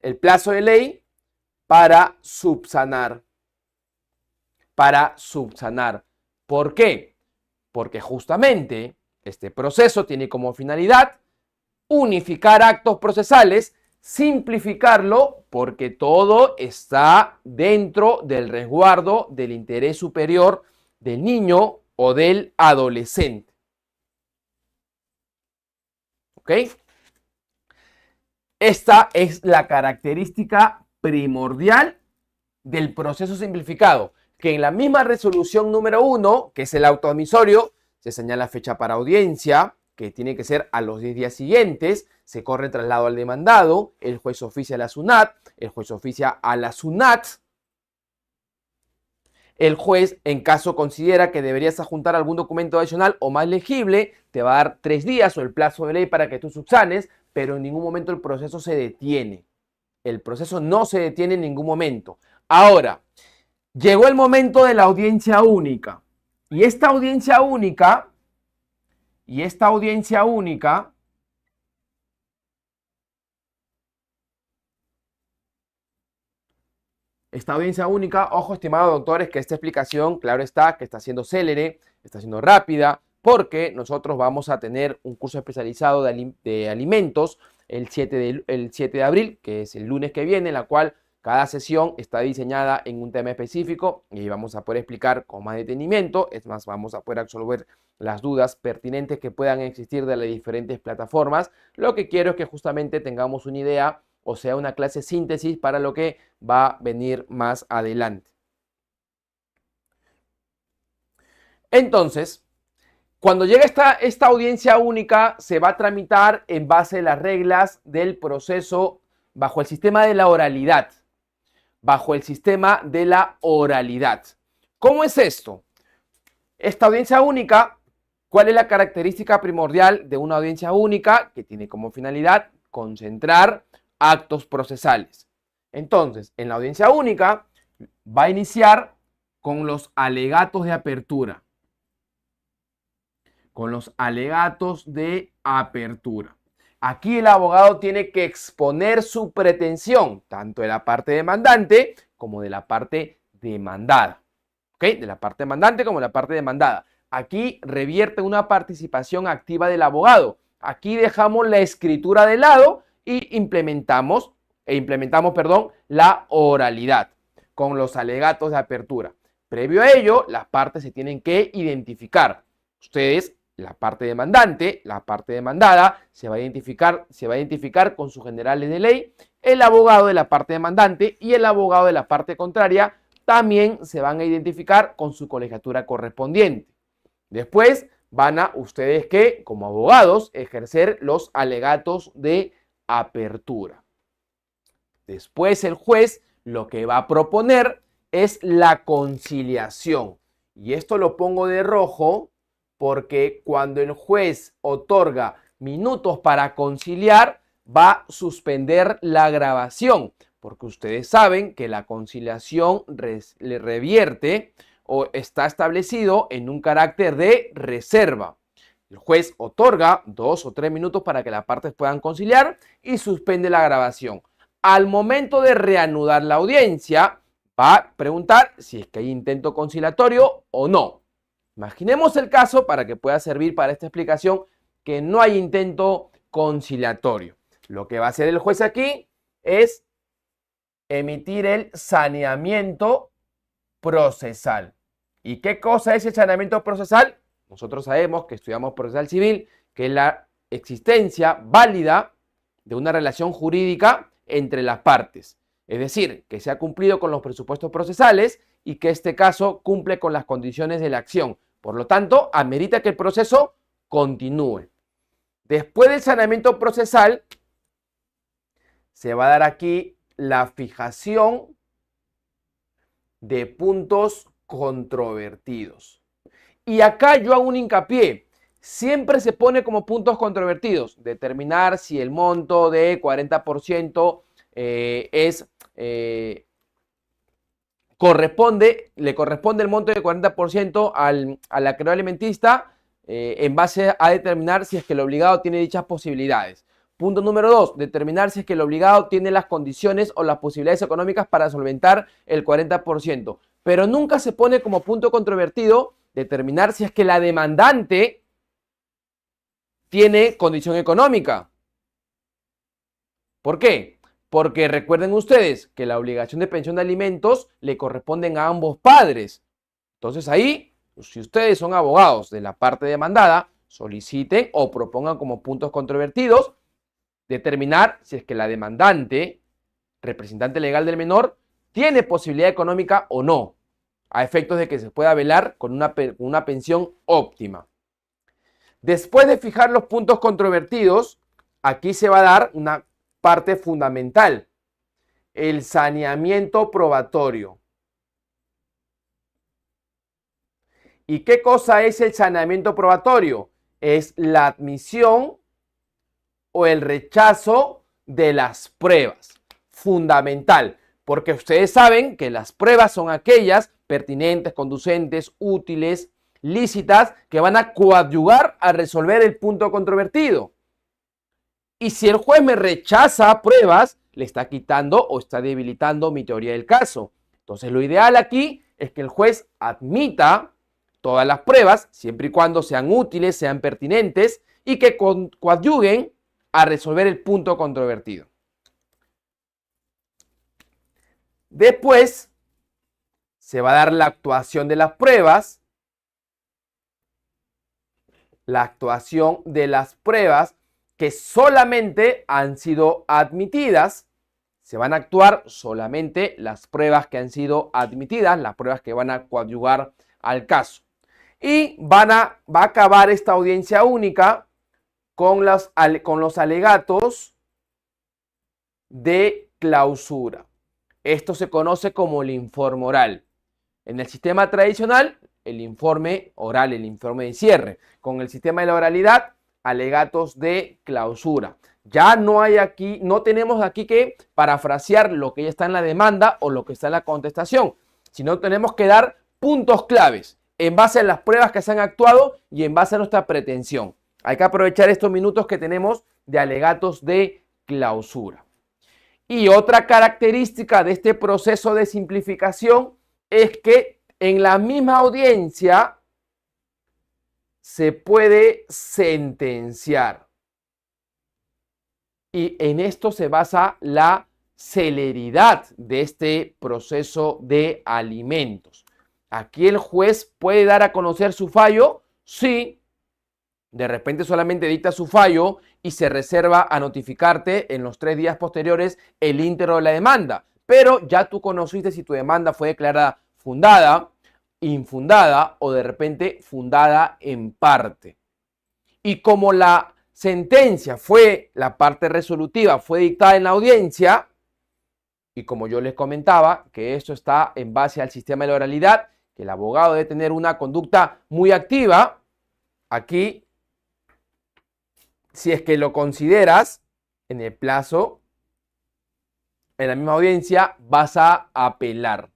el plazo de ley, para subsanar. ¿Por qué? Porque justamente este proceso tiene como finalidad unificar actos procesales, simplificarlo, porque todo está dentro del resguardo del interés superior del niño o del adolescente. ¿Ok? Esta es la característica primordial del proceso simplificado, que en la misma resolución número 1, que es el auto admisorio, se señala fecha para audiencia, que tiene que ser a los 10 días siguientes, se corre traslado al demandado, el juez oficia a la SUNAT, el juez oficia a la SUNAT, el juez, en caso considera que deberías adjuntar algún documento adicional o más legible, te va a dar 3 días o el plazo de ley para que tú subsanes, pero en ningún momento el proceso se detiene. El proceso no se detiene en ningún momento. Ahora, llegó el momento de la audiencia única. Y esta audiencia única, ojo, estimados doctores, que esta explicación, claro está, que está siendo célere, está siendo rápida, porque nosotros vamos a tener un curso especializado de alimentos el 7 de abril, que es el lunes que viene, en la cual cada sesión está diseñada en un tema específico y vamos a poder explicar con más detenimiento. Es más, vamos a poder absolver las dudas pertinentes que puedan existir de las diferentes plataformas. Lo que quiero es que justamente tengamos una idea, o sea, una clase síntesis para lo que va a venir más adelante. Entonces, cuando llega esta audiencia única, se va a tramitar en base a las reglas del proceso bajo el sistema de la oralidad. ¿Cómo es esto? Esta audiencia única, ¿cuál es la característica primordial de una audiencia única? Que tiene como finalidad concentrar actos procesales. Entonces, en la audiencia única va a iniciar con los alegatos de apertura. Aquí el abogado tiene que exponer su pretensión, tanto de la parte demandante como de la parte demandada. ¿Ok? De la parte demandante como de la parte demandada. Aquí revierte una participación activa del abogado. Aquí dejamos la escritura de lado y implementamos la oralidad con los alegatos de apertura. Previo a ello, las partes se tienen que identificar. Ustedes, la parte demandante, la parte demandada, se va a identificar con sus generales de ley. El abogado de la parte demandante y el abogado de la parte contraria también se van a identificar con su colegiatura correspondiente. Después van a ustedes que, como abogados, ejercer los alegatos de apertura. Después el juez lo que va a proponer es la conciliación. Y esto lo pongo de rojo porque cuando el juez otorga minutos para conciliar, va a suspender la grabación, porque ustedes saben que la conciliación le revierte o está establecido en un carácter de reserva. El juez otorga 2 o 3 minutos para que las partes puedan conciliar y suspende la grabación. Al momento de reanudar la audiencia, va a preguntar si es que hay intento conciliatorio o no. Imaginemos el caso, para que pueda servir para esta explicación, que no hay intento conciliatorio. Lo que va a hacer el juez aquí es emitir el saneamiento procesal. ¿Y qué cosa es el saneamiento procesal? Nosotros sabemos que estudiamos procesal civil, que es la existencia válida de una relación jurídica entre las partes. Es decir, que se ha cumplido con los presupuestos procesales y que este caso cumple con las condiciones de la acción. Por lo tanto, amerita que el proceso continúe. Después del saneamiento procesal, se va a dar aquí la fijación de puntos controvertidos. Y acá yo hago un hincapié. Siempre se pone como puntos controvertidos determinar si el monto de 40% le corresponde el monto de 40% al acreedor alimentista en base a determinar si es que el obligado tiene dichas posibilidades. Punto número 2, determinar si es que el obligado tiene las condiciones o las posibilidades económicas para solventar el 40%. Pero nunca se pone como punto controvertido determinar si es que la demandante tiene condición económica. ¿Por qué? Porque recuerden ustedes que la obligación de pensión de alimentos le corresponden a ambos padres. Entonces ahí, si ustedes son abogados de la parte demandada, soliciten o propongan como puntos controvertidos determinar si es que la demandante, representante legal del menor, tiene posibilidad económica o no, a efectos de que se pueda velar con una pensión óptima. Después de fijar los puntos controvertidos, aquí se va a dar una parte fundamental, el saneamiento probatorio. ¿Y qué cosa es el saneamiento probatorio? Es la admisión o el rechazo de las pruebas. Fundamental, porque ustedes saben que las pruebas son aquellas pertinentes, conducentes, útiles, lícitas, que van a coadyuvar a resolver el punto controvertido. Y si el juez me rechaza pruebas, le está quitando o está debilitando mi teoría del caso. Entonces lo ideal aquí es que el juez admita todas las pruebas, siempre y cuando sean útiles, sean pertinentes y que coadyuguen a resolver el punto controvertido. Después se va a dar la actuación de las pruebas. La actuación de las pruebas que solamente han sido admitidas. Se van a actuar solamente las pruebas que han sido admitidas, las pruebas que van a coadyugar al caso. Y va a acabar esta audiencia única con los alegatos de clausura. Esto se conoce como el informe oral. En el sistema tradicional, el informe oral, el informe de cierre. Con el sistema de la oralidad, alegatos de clausura. Ya no tenemos aquí que parafrasear lo que ya está en la demanda o lo que está en la contestación, sino tenemos que dar puntos claves en base a las pruebas que se han actuado y en base a nuestra pretensión. Hay que aprovechar estos minutos que tenemos de alegatos de clausura. Y otra característica de este proceso de simplificación es que en la misma audiencia se puede sentenciar. Y en esto se basa la celeridad de este proceso de alimentos. Aquí el juez puede dar a conocer su fallo si de repente solamente dicta su fallo y se reserva a notificarte en los 3 días posteriores el íntero de la demanda. Pero ya tú conociste si tu demanda fue declarada fundada, infundada o de repente fundada en parte. Y como la sentencia la parte resolutiva fue dictada en la audiencia, y como yo les comentaba que esto está en base al sistema de la oralidad, que el abogado debe tener una conducta muy activa, aquí, si es que lo consideras en el plazo, en la misma audiencia, vas a apelar.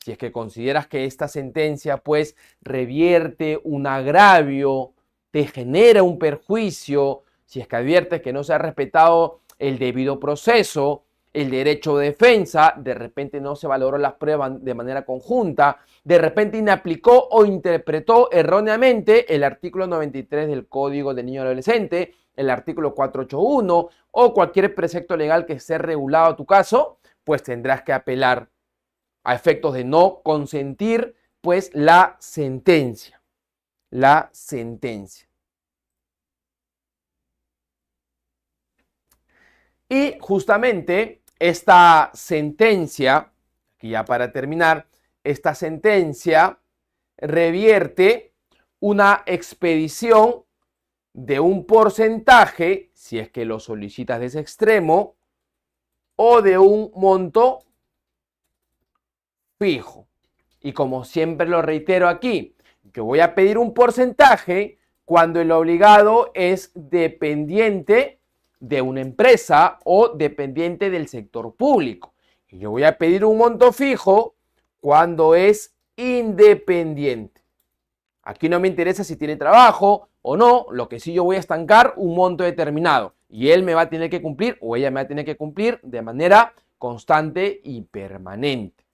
Si es que consideras que esta sentencia pues revierte un agravio, te genera un perjuicio, si es que adviertes que no se ha respetado el debido proceso, el derecho de defensa, de repente no se valoró las pruebas de manera conjunta, de repente inaplicó o interpretó erróneamente el artículo 93 del Código del Niño y Adolescente, el artículo 481 o cualquier precepto legal que esté regulado a tu caso, pues tendrás que apelar a efectos de no consentir pues la sentencia. La sentencia. Y justamente esta sentencia, aquí ya para terminar, esta sentencia revierte una expedición de un porcentaje, si es que lo solicitas de ese extremo, o de un monto fijo. Y como siempre lo reitero aquí, yo voy a pedir un porcentaje cuando el obligado es dependiente de una empresa o dependiente del sector público. Y yo voy a pedir un monto fijo cuando es independiente. Aquí no me interesa si tiene trabajo o no, lo que sí yo voy a estancar un monto determinado y él me va a tener que cumplir o ella me va a tener que cumplir de manera constante y permanente.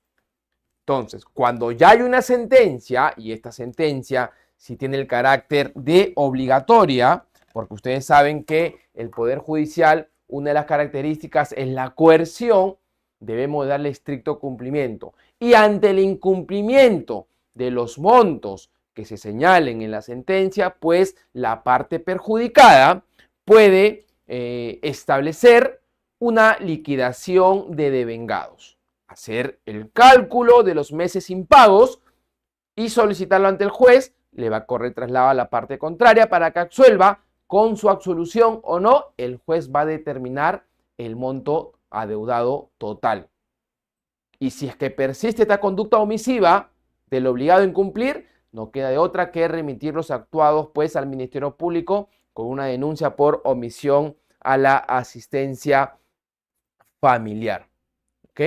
Entonces, cuando ya hay una sentencia y esta sentencia sí tiene el carácter de obligatoria, porque ustedes saben que el Poder Judicial, una de las características es la coerción, debemos darle estricto cumplimiento. Y ante el incumplimiento de los montos que se señalen en la sentencia, pues la parte perjudicada puede establecer una liquidación de devengados, hacer el cálculo de los meses impagos y solicitarlo ante el juez. Le va a correr traslado a la parte contraria para que absuelva. Con su absolución o no, el juez va a determinar el monto adeudado total. Y si es que persiste esta conducta omisiva del obligado a incumplir, no queda de otra que remitir los actuados pues al Ministerio Público con una denuncia por omisión a la asistencia familiar. ¿Ok?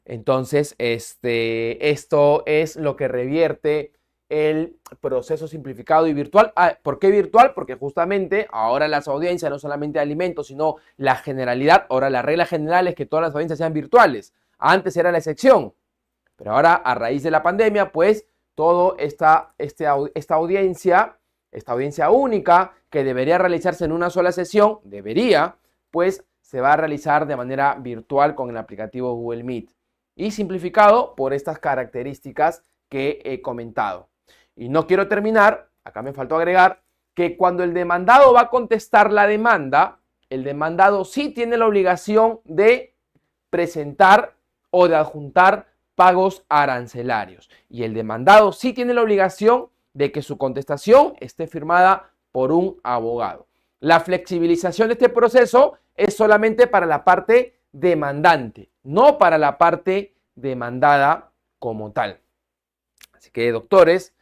Entonces, esto es lo que revierte el proceso simplificado y virtual. ¿Por qué virtual? Porque justamente ahora las audiencias, no solamente de alimentos, sino la generalidad, ahora la regla general es que todas las audiencias sean virtuales. Antes era la excepción, pero ahora a raíz de la pandemia, pues toda esta audiencia única que debería realizarse en una sola sesión, pues se va a realizar de manera virtual con el aplicativo Google Meet y simplificado por estas características que he comentado. Y no quiero terminar, acá me faltó agregar, que cuando el demandado va a contestar la demanda, el demandado sí tiene la obligación de presentar o de adjuntar pagos arancelarios. Y el demandado sí tiene la obligación de que su contestación esté firmada por un abogado. La flexibilización de este proceso es solamente para la parte demandante, no para la parte demandada como tal. Así que, doctores,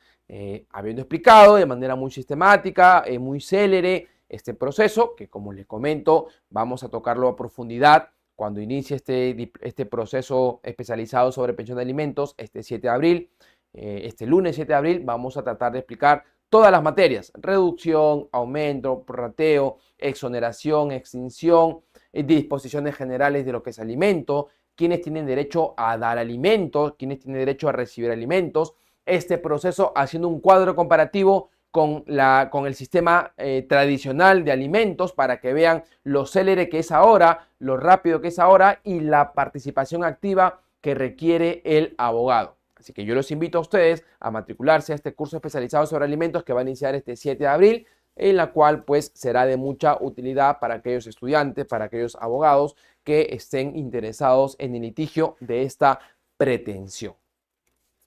habiendo explicado de manera muy sistemática, muy célere este proceso, que como les comento, vamos a tocarlo a profundidad cuando inicie este proceso especializado sobre pensión de alimentos, este 7 de abril, este lunes 7 de abril, vamos a tratar de explicar todas las materias: reducción, aumento, prorrateo, exoneración, extinción, disposiciones generales de lo que es alimento, quienes tienen derecho a dar alimentos, quienes tienen derecho a recibir alimentos. Este proceso haciendo un cuadro comparativo con el sistema tradicional de alimentos para que vean lo célere que es ahora, lo rápido que es ahora y la participación activa que requiere el abogado. Así que yo los invito a ustedes a matricularse a este curso especializado sobre alimentos que va a iniciar este 7 de abril, en la cual pues será de mucha utilidad para aquellos estudiantes, para aquellos abogados que estén interesados en el litigio de esta pretensión.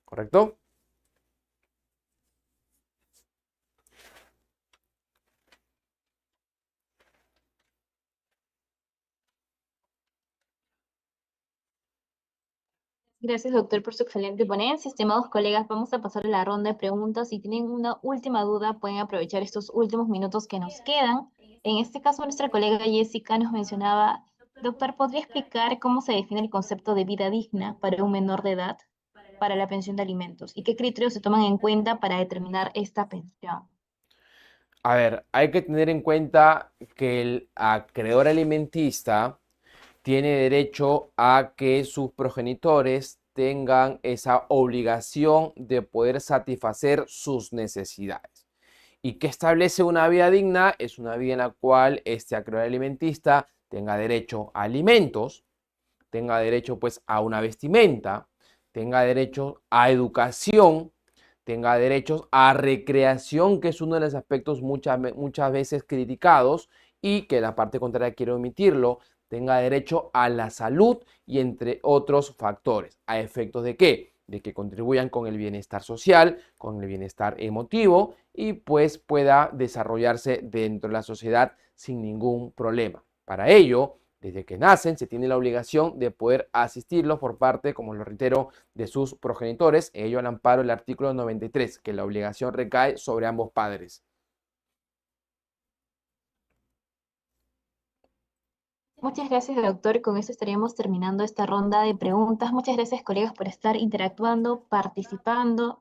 ¿Correcto? Gracias, doctor, por su excelente ponencia. Estimados colegas, vamos a pasar a la ronda de preguntas. Si tienen una última duda, pueden aprovechar estos últimos minutos que nos quedan. En este caso, nuestra colega Jessica nos mencionaba: doctor, ¿podría explicar cómo se define el concepto de vida digna para un menor de edad para la pensión de alimentos? ¿Y qué criterios se toman en cuenta para determinar esta pensión? A ver, hay que tener en cuenta que el acreedor alimentista tiene derecho a que sus progenitores tengan esa obligación de poder satisfacer sus necesidades. ¿Y qué establece una vida digna? Es una vida en la cual este acreedor alimentista tenga derecho a alimentos, tenga derecho pues a una vestimenta, tenga derecho a educación, tenga derechos a recreación, que es uno de los aspectos muchas veces criticados y que la parte contraria quiere omitirlo, tenga derecho a la salud y entre otros factores. ¿A efectos de qué? De que contribuyan con el bienestar social, con el bienestar emotivo y pues pueda desarrollarse dentro de la sociedad sin ningún problema. Para ello, desde que nacen, se tiene la obligación de poder asistirlos por parte, como lo reitero, de sus progenitores, ello al amparo del artículo 93, que la obligación recae sobre ambos padres. Muchas gracias, doctor. Con eso estaríamos terminando esta ronda de preguntas. Muchas gracias, colegas, por estar interactuando, participando.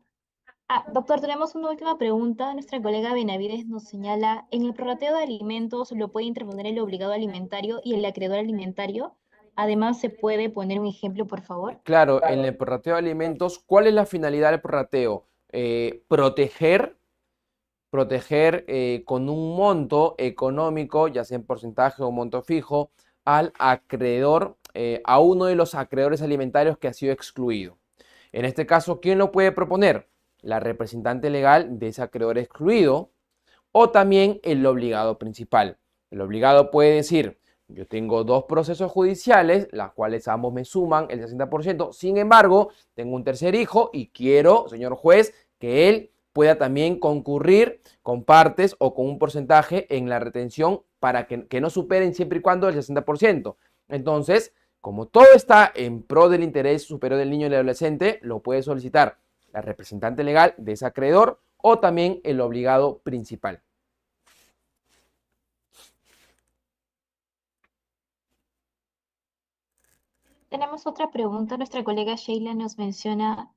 Doctor, tenemos una última pregunta. Nuestra colega Benavides nos señala, en el prorrateo de alimentos lo puede interponer el obligado alimentario y el acreedor alimentario. Además, ¿se puede poner un ejemplo, por favor? Claro, en el prorrateo de alimentos, ¿cuál es la finalidad del prorrateo? Proteger con un monto económico, ya sea en porcentaje o monto fijo, al acreedor, a uno de los acreedores alimentarios que ha sido excluido. En este caso, ¿quién lo puede proponer? La representante legal de ese acreedor excluido o también el obligado principal. El obligado puede decir, yo tengo dos procesos judiciales, las cuales ambos me suman el 60%, sin embargo, tengo un tercer hijo y quiero, señor juez, que él pueda también concurrir con partes o con un porcentaje en la retención para que no superen siempre y cuando el 60%. Entonces, como todo está en pro del interés superior del niño y del adolescente, lo puede solicitar la representante legal de ese acreedor o también el obligado principal. Tenemos otra pregunta. Nuestra colega Sheila nos menciona,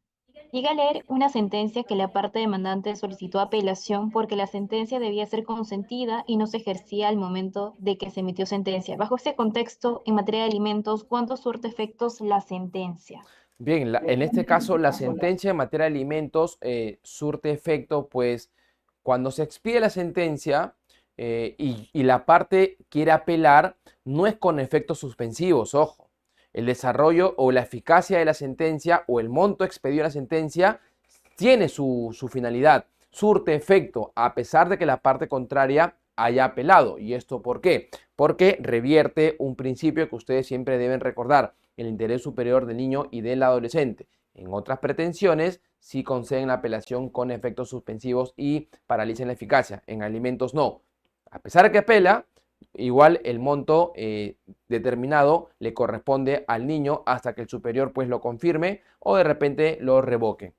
llega a leer una sentencia que la parte demandante solicitó apelación porque la sentencia debía ser consentida y no se ejercía al momento de que se emitió sentencia. Bajo este contexto, en materia de alimentos, ¿cuánto surte efectos la sentencia? Bien, en este caso la sentencia en materia de alimentos surte efecto, pues cuando se expide la sentencia y la parte quiere apelar, no es con efectos suspensivos, ojo. El desarrollo o la eficacia de la sentencia o el monto expedido de la sentencia tiene su finalidad, surte efecto, a pesar de que la parte contraria haya apelado. ¿Y esto por qué? Porque revierte un principio que ustedes siempre deben recordar, el interés superior del niño y del adolescente. En otras pretensiones, sí conceden la apelación con efectos suspensivos y paralizan la eficacia. En alimentos no. A pesar de que apela, igual el monto determinado le corresponde al niño hasta que el superior pues lo confirme o de repente lo revoque.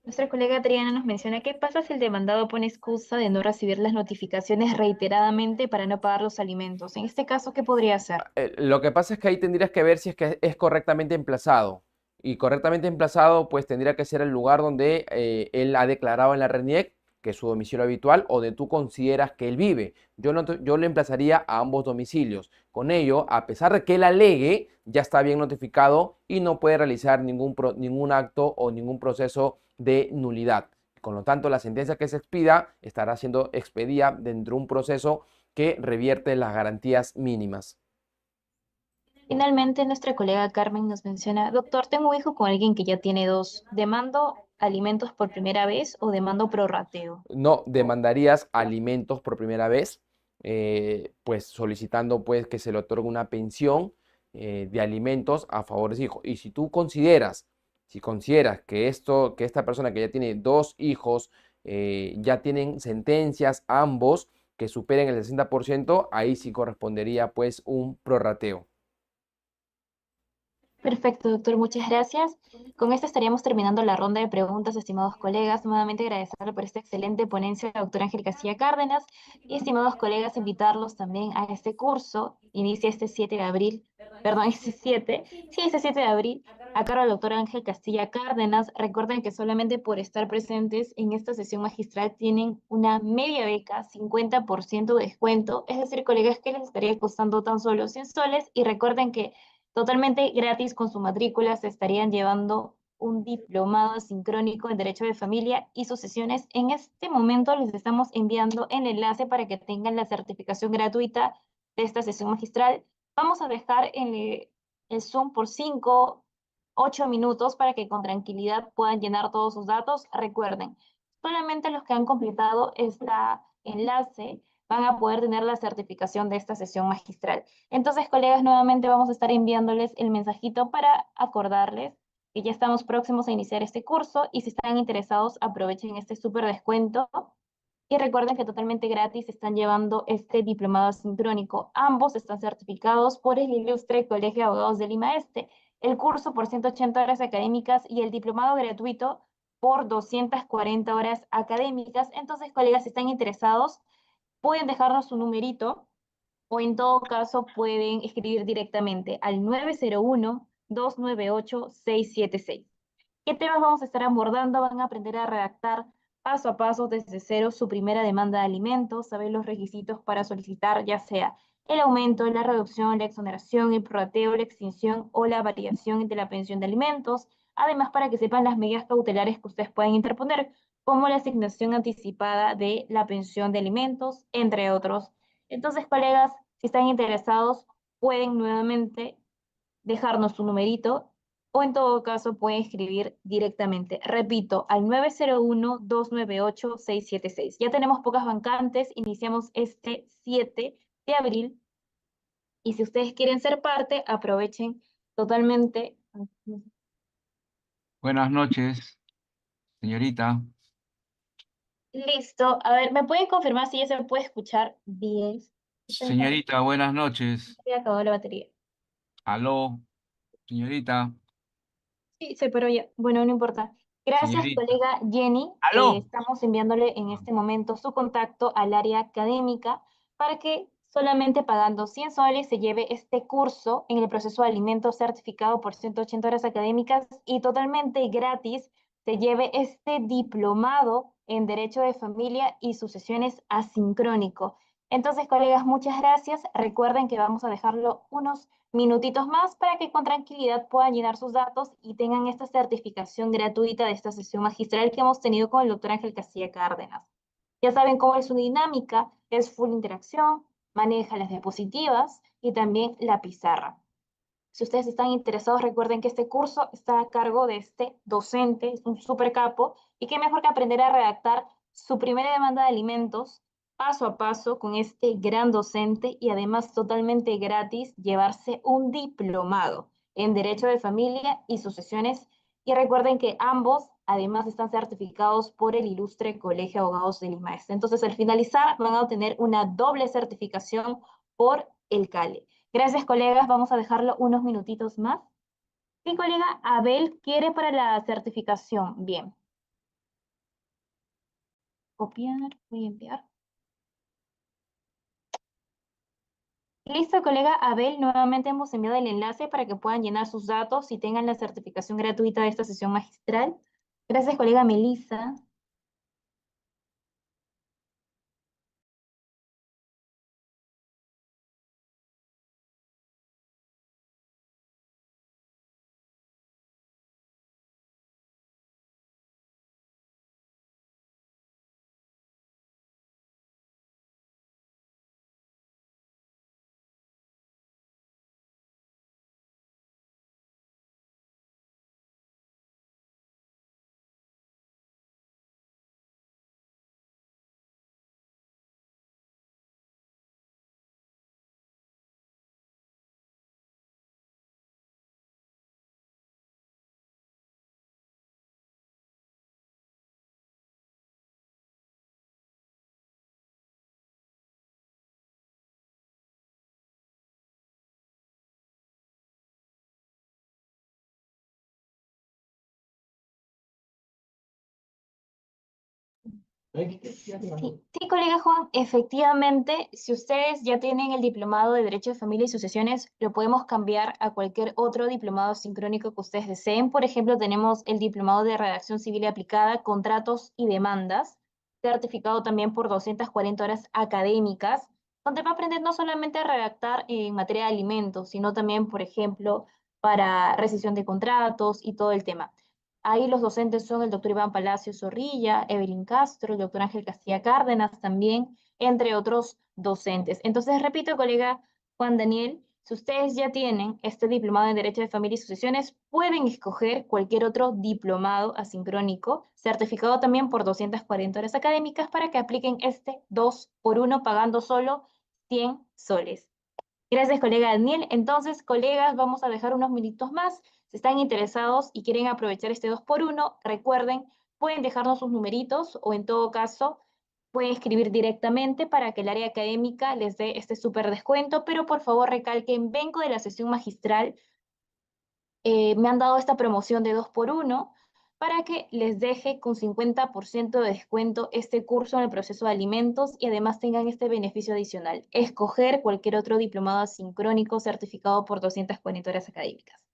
Nuestra colega Adriana nos menciona, ¿qué pasa si el demandado pone excusa de no recibir las notificaciones reiteradamente para no pagar los alimentos? En este caso, ¿qué podría hacer? Lo que pasa es que ahí tendrías que ver si es que es correctamente emplazado. Y correctamente emplazado, pues tendría que ser el lugar donde él ha declarado en la RENIEC que es su domicilio habitual o donde tú consideras que él vive. Yo le emplazaría a ambos domicilios. Con ello, a pesar de que él alegue, ya está bien notificado y no puede realizar ningún acto o ningún proceso de nulidad. Con lo tanto, la sentencia que se expida estará siendo expedida dentro de un proceso que revierte las garantías mínimas. Finalmente, nuestra colega Carmen nos menciona, doctor, tengo un hijo con alguien que ya tiene dos. ¿Demando alimentos por primera vez o demando prorrateo? No demandarías alimentos por primera vez, pues solicitando pues que se le otorgue una pensión de alimentos a favor de su hijo. Y si tú consideras, que esta persona que ya tiene dos hijos, ya tienen sentencias ambos que superen el 60%, ahí sí correspondería pues un prorrateo. Perfecto, doctor, muchas gracias. Con esto estaríamos terminando la ronda de preguntas, estimados colegas. Nuevamente agradecerle por esta excelente ponencia, doctora Ángel Castilla Cárdenas. Y estimados colegas, invitarlos también a este curso. Inicia este 7 de abril, perdón, este 7 de abril, a cargo del doctor Ángel Castilla Cárdenas. Recuerden que solamente por estar presentes en esta sesión magistral tienen una media beca, 50% de descuento. Es decir, colegas, que les estaría costando tan solo 100 soles. Y recuerden que totalmente gratis con su matrícula se estarían llevando un diplomado sincrónico en Derecho de Familia y Sucesiones. En este momento les estamos enviando el enlace para que tengan la certificación gratuita de esta sesión magistral. Vamos a dejar el Zoom por 5, 8 minutos para que con tranquilidad puedan llenar todos sus datos. Recuerden, solamente los que han completado este enlace van a poder tener la certificación de esta sesión magistral. Entonces, colegas, nuevamente vamos a estar enviándoles el mensajito para acordarles que ya estamos próximos a iniciar este curso y si están interesados, aprovechen este súper descuento. Y recuerden que totalmente gratis están llevando este diplomado asincrónico. Ambos están certificados por el Ilustre Colegio de Abogados de Lima Este. El curso por 180 horas académicas y el diplomado gratuito por 240 horas académicas. Entonces, colegas, si están interesados, pueden dejarnos su numerito o en todo caso pueden escribir directamente al 901-298-676. ¿Qué temas vamos a estar abordando? Van a aprender a redactar paso a paso desde cero su primera demanda de alimentos, saber los requisitos para solicitar ya sea el aumento, la reducción, la exoneración, el prorrateo, la extinción o la variación de la pensión de alimentos. Además, para que sepan las medidas cautelares que ustedes pueden interponer, como la asignación anticipada de la pensión de alimentos, entre otros. Entonces, colegas, si están interesados, pueden nuevamente dejarnos su numerito o en todo caso pueden escribir directamente. Repito, al 901-298-676. Ya tenemos pocas vacantes, iniciamos este 7 de abril y si ustedes quieren ser parte, aprovechen totalmente. Buenas noches, señorita. Listo, a ver, ¿me pueden confirmar si ya se me puede escuchar bien? Señorita, buenas noches. Se acabó la batería. Aló, señorita, Sí, se paró ya. Bueno, no importa. Gracias, señorita. colega Jenny. Aló. Estamos enviándole en este momento su contacto al área académica para que solamente pagando 100 soles se lleve este curso en el proceso de alimentos certificado por 180 horas académicas y totalmente gratis se lleve este diplomado en Derecho de Familia y Sucesiones asincrónico. Entonces, colegas, muchas gracias. Recuerden que vamos a dejarlo unos minutitos más para que con tranquilidad puedan llenar sus datos y tengan esta certificación gratuita de esta sesión magistral que hemos tenido con el doctor Ángel Castilla Cárdenas. Ya saben cómo es su dinámica, es full interacción, maneja las diapositivas y también la pizarra. Si ustedes están interesados, recuerden que este curso está a cargo de este docente, es un super capo, y qué mejor que aprender a redactar su primera demanda de alimentos paso a paso con este gran docente y además totalmente gratis llevarse un diplomado en Derecho de Familia y Sucesiones. Y recuerden que ambos además están certificados por el Ilustre Colegio de Abogados de Lima Este. Entonces, al finalizar, van a obtener una doble certificación por el CALE. Gracias, colegas. Vamos a dejarlo unos minutitos más. Mi colega Abel quiere para la certificación. Bien. Copiar, voy a enviar. Listo, colega Abel. Nuevamente hemos enviado el enlace para que puedan llenar sus datos y tengan la certificación gratuita de esta sesión magistral. Gracias, colega Melissa. Sí, colega Juan, efectivamente, si ustedes ya tienen el diplomado de Derecho de Familia y Sucesiones, lo podemos cambiar a cualquier otro diplomado sincrónico que ustedes deseen. Por ejemplo, tenemos el diplomado de Redacción Civil y Aplicada, Contratos y Demandas, certificado también por 240 horas académicas, donde va a aprender no solamente a redactar en materia de alimentos, sino también, por ejemplo, para rescisión de contratos y todo el tema. Ahí los docentes son el doctor Iván Palacio Zorrilla, Evelyn Castro, el doctor Ángel Castilla Cárdenas también, entre otros docentes. Entonces, repito, colega Juan Daniel, Si ustedes ya tienen este diplomado en Derecho de Familia y Sucesiones, pueden escoger cualquier otro diplomado asincrónico, certificado también por 240 horas académicas, para que apliquen este 2x1 pagando solo 100 soles. Gracias, colega Daniel. Entonces, colegas, vamos a dejar unos minutos más. Si están interesados y quieren aprovechar este 2x1, recuerden, pueden dejarnos sus numeritos o en todo caso, pueden escribir directamente para que el área académica les dé este súper descuento, pero por favor recalquen, vengo de la sesión magistral, me han dado esta promoción de 2x1 para que les deje con 50% de descuento este curso en el proceso de alimentos y además tengan este beneficio adicional, escoger cualquier otro diplomado asincrónico certificado por 240 horas académicas.